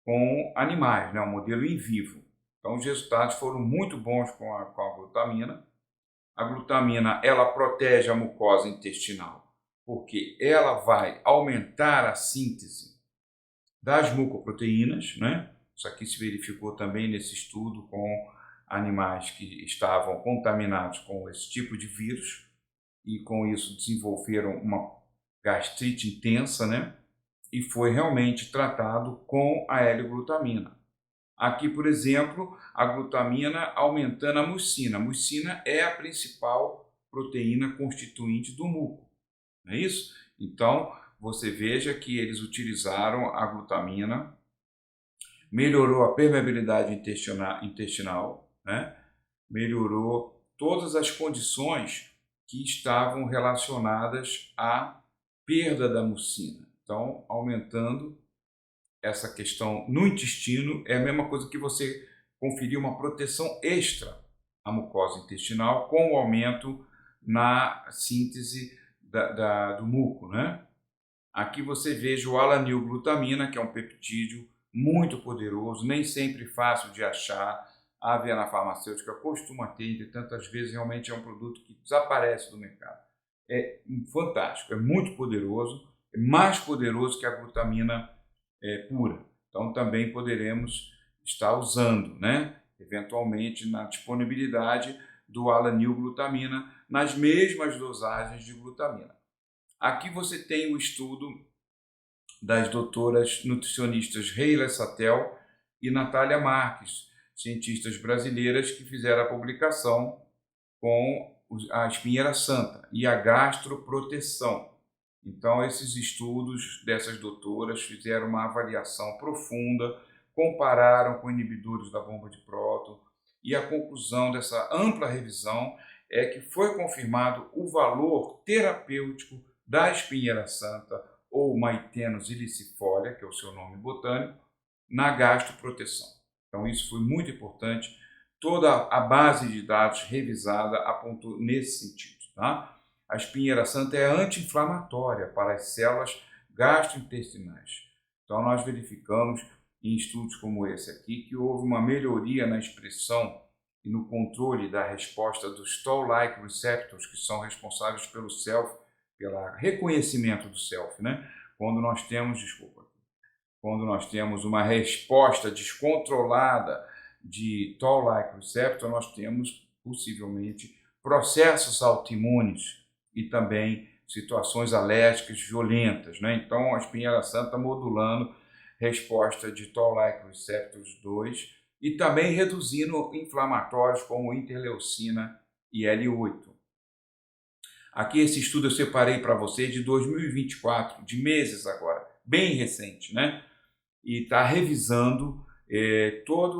com animais, né, um modelo in vivo. Então, os resultados foram muito bons com a glutamina. A glutamina, ela protege a mucosa intestinal, porque ela vai aumentar a síntese das mucoproteínas, né? Isso aqui se verificou também nesse estudo com animais que estavam contaminados com esse tipo de vírus e com isso desenvolveram uma gastrite intensa, né? E foi realmente tratado com a L-glutamina. Aqui, por exemplo, a glutamina aumentando a mucina. A mucina é a principal proteína constituinte do muco, não é isso? Então, você veja que eles utilizaram a glutamina, melhorou a permeabilidade intestinal, né? Melhorou todas as condições que estavam relacionadas à perda da mucina. Então, aumentando essa questão no intestino, é a mesma coisa que você conferir uma proteção extra à mucosa intestinal com o aumento na síntese do muco, né? Aqui você veja o alanilglutamina, que é um peptídeo muito poderoso, nem sempre fácil de achar. A Viana Farmacêutica costuma ter, entretanto, às vezes realmente é um produto que desaparece do mercado. É fantástico, é muito poderoso, é mais poderoso que a glutamina pura. Então também poderemos estar usando, né, eventualmente na disponibilidade do alanilglutamina nas mesmas dosagens de glutamina. Aqui você tem o estudo das doutoras nutricionistas Reila Satel e Natália Marques, cientistas brasileiras que fizeram a publicação com a espinheira santa e a gastroproteção. Então, esses estudos dessas doutoras fizeram uma avaliação profunda, compararam com inibidores da bomba de próton e a conclusão dessa ampla revisão é que foi confirmado o valor terapêutico da espinheira santa ou Maithenus ilicifolia, que é o seu nome botânico, na gastroproteção. Então, isso foi muito importante. Toda a base de dados revisada apontou nesse sentido, tá? A espinheira santa é anti-inflamatória para as células gastrointestinais. Então, nós verificamos em estudos como esse aqui que houve uma melhoria na expressão e no controle da resposta dos Toll-like receptors, que são responsáveis pelo self, pelo reconhecimento do self, né? Quando nós temos uma resposta descontrolada de Toll-like receptor, nós temos possivelmente processos autoimunes e também situações alérgicas violentas, né? Então, a espinheira santa modulando resposta de Toll-like receptors 2 e também reduzindo inflamatórios como interleucina e L8. Aqui esse estudo eu separei para vocês de 2024, de meses agora, bem recente, né? E está revisando toda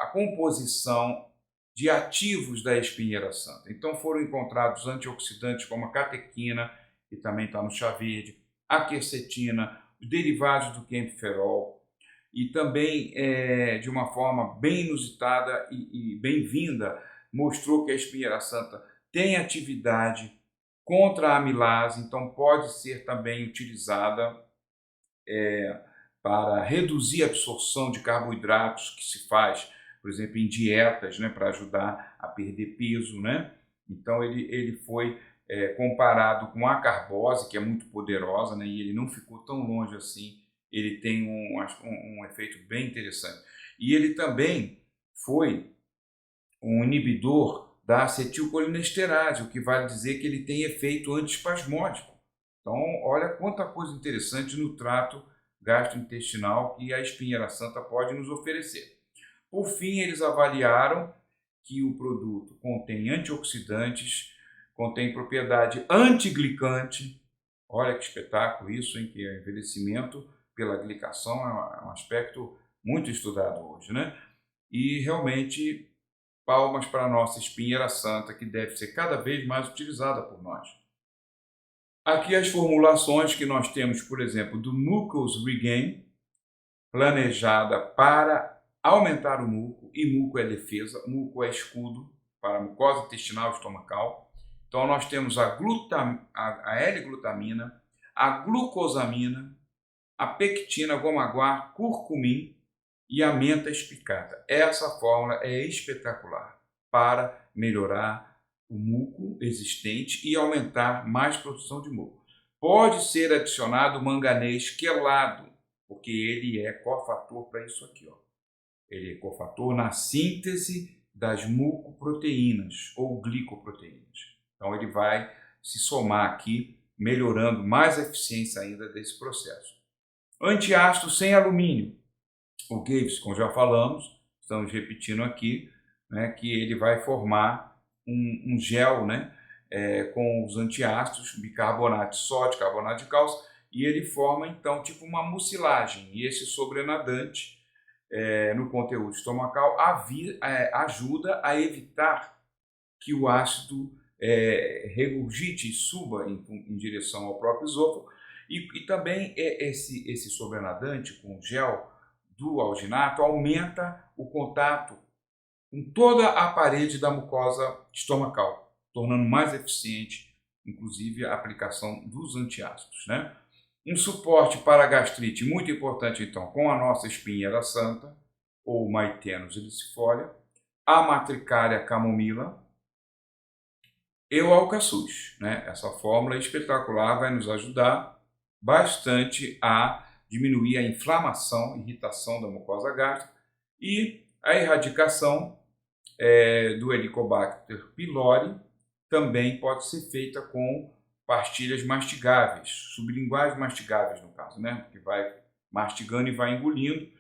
a composição de ativos da espinheira santa. Então foram encontrados antioxidantes como a catequina, que também está no chá verde, a quercetina, os derivados do camphorol, e também, de uma forma bem inusitada e bem-vinda, mostrou que a espinheira santa tem atividade contra a amilase, então pode ser também utilizada para reduzir a absorção de carboidratos que se faz, por exemplo, em dietas, né, para ajudar a perder peso, né? Então ele foi comparado com a carbose, que é muito poderosa, né, e ele não ficou tão longe assim, ele tem um efeito bem interessante. E ele também foi um inibidor da acetilcolinesterase, o que vale dizer que ele tem efeito antiespasmódico. Então, olha quanta coisa interessante no trato gastrointestinal que a espinheira santa pode nos oferecer. Por fim, eles avaliaram que o produto contém antioxidantes, contém propriedade antiglicante. Olha que espetáculo isso, hein? Que é envelhecimento pela glicação é um aspecto muito estudado hoje, né? E realmente palmas para a nossa espinheira santa, que deve ser cada vez mais utilizada por nós. Aqui as formulações que nós temos, por exemplo, do Mucus Regain, planejada para aumentar o muco, e muco é defesa, muco é escudo para a mucosa intestinal e estomacal. Então nós temos a L-glutamina, a glucosamina, a pectina, goma-guar, curcumim e a menta espicada. Essa fórmula é espetacular para melhorar o muco existente e aumentar mais produção de muco. Pode ser adicionado manganês quelado, porque ele é cofator para isso aqui, ó. Ele é cofator na síntese das mucoproteínas ou glicoproteínas. Então ele vai se somar aqui, melhorando mais a eficiência ainda desse processo. Antiácido sem alumínio. O Gaviscon, como já falamos, estamos repetindo aqui, né, que ele vai formar um gel, né, com os antiácidos, bicarbonato de sódio, carbonato de cálcio, e ele forma então tipo uma mucilagem. E esse sobrenadante no conteúdo estomacal ajuda a evitar que o ácido regurgite e suba em direção ao próprio esôfago. E também esse sobrenadante com gel do alginato aumenta o contato com toda a parede da mucosa estomacal, tornando mais eficiente, inclusive, a aplicação dos antiácidos, né? Um suporte para a gastrite muito importante, então, com a nossa espinheira santa, ou Maithenus ilicifolia, a matricária camomila e o alcaçuz, né? Essa fórmula espetacular vai nos ajudar bastante a diminuir a inflamação, irritação da mucosa gástrica e a erradicação do Helicobacter pylori também pode ser feita com pastilhas mastigáveis, sublinguais mastigáveis no caso, né? Que vai mastigando e vai engolindo,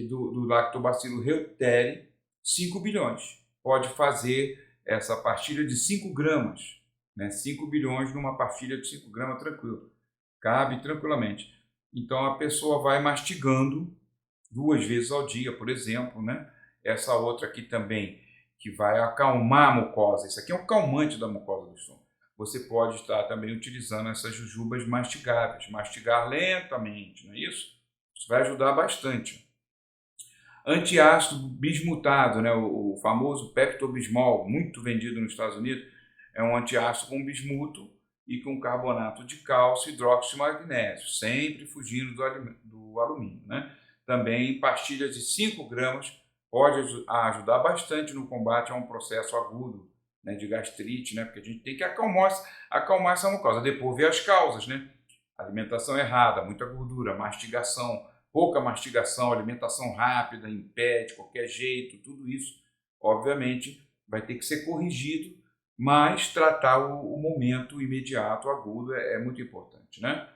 do Lactobacillus reuteri, 5 bilhões. Pode fazer essa pastilha de 5 gramas, né? 5 bilhões numa pastilha de 5 gramas, tranquilo. Cabe tranquilamente. Então a pessoa vai mastigando 2 vezes ao dia, por exemplo, né? Essa outra aqui também, que vai acalmar a mucosa. Isso aqui é um calmante da mucosa do estômago. Você pode estar também utilizando essas jujubas mastigáveis, mastigar lentamente, não é isso? Isso vai ajudar bastante. Antiácido bismutado, né? O famoso Pepto-Bismol, muito vendido nos Estados Unidos, é um antiácido com bismuto e com carbonato de cálcio e hidróxido de magnésio, sempre fugindo do alumínio, né? Também pastilhas de 5 gramas pode ajudar bastante no combate a um processo agudo, né, de gastrite, né? Porque a gente tem que acalmar essa mucosa. Depois ver as causas, né? Alimentação errada, muita gordura, mastigação, pouca mastigação, alimentação rápida, impede, qualquer jeito, tudo isso, obviamente, vai ter que ser corrigido, mas tratar o momento imediato, agudo, é muito importante, né?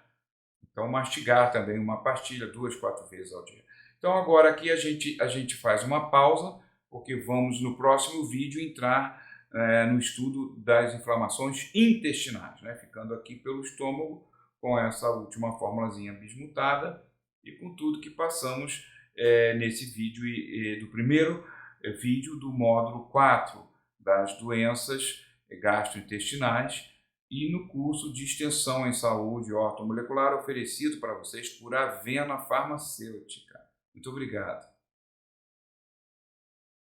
Então, mastigar também uma pastilha 2, 4 vezes ao dia. Então, agora aqui a gente faz uma pausa, porque vamos no próximo vídeo entrar no estudo das inflamações intestinais, né? Ficando aqui pelo estômago com essa última formulazinha bismutada e com tudo que passamos nesse vídeo do primeiro vídeo do módulo 4 das doenças gastrointestinais e no curso de extensão em saúde ortomolecular oferecido para vocês por Avena Farmacêutica. Muito obrigado.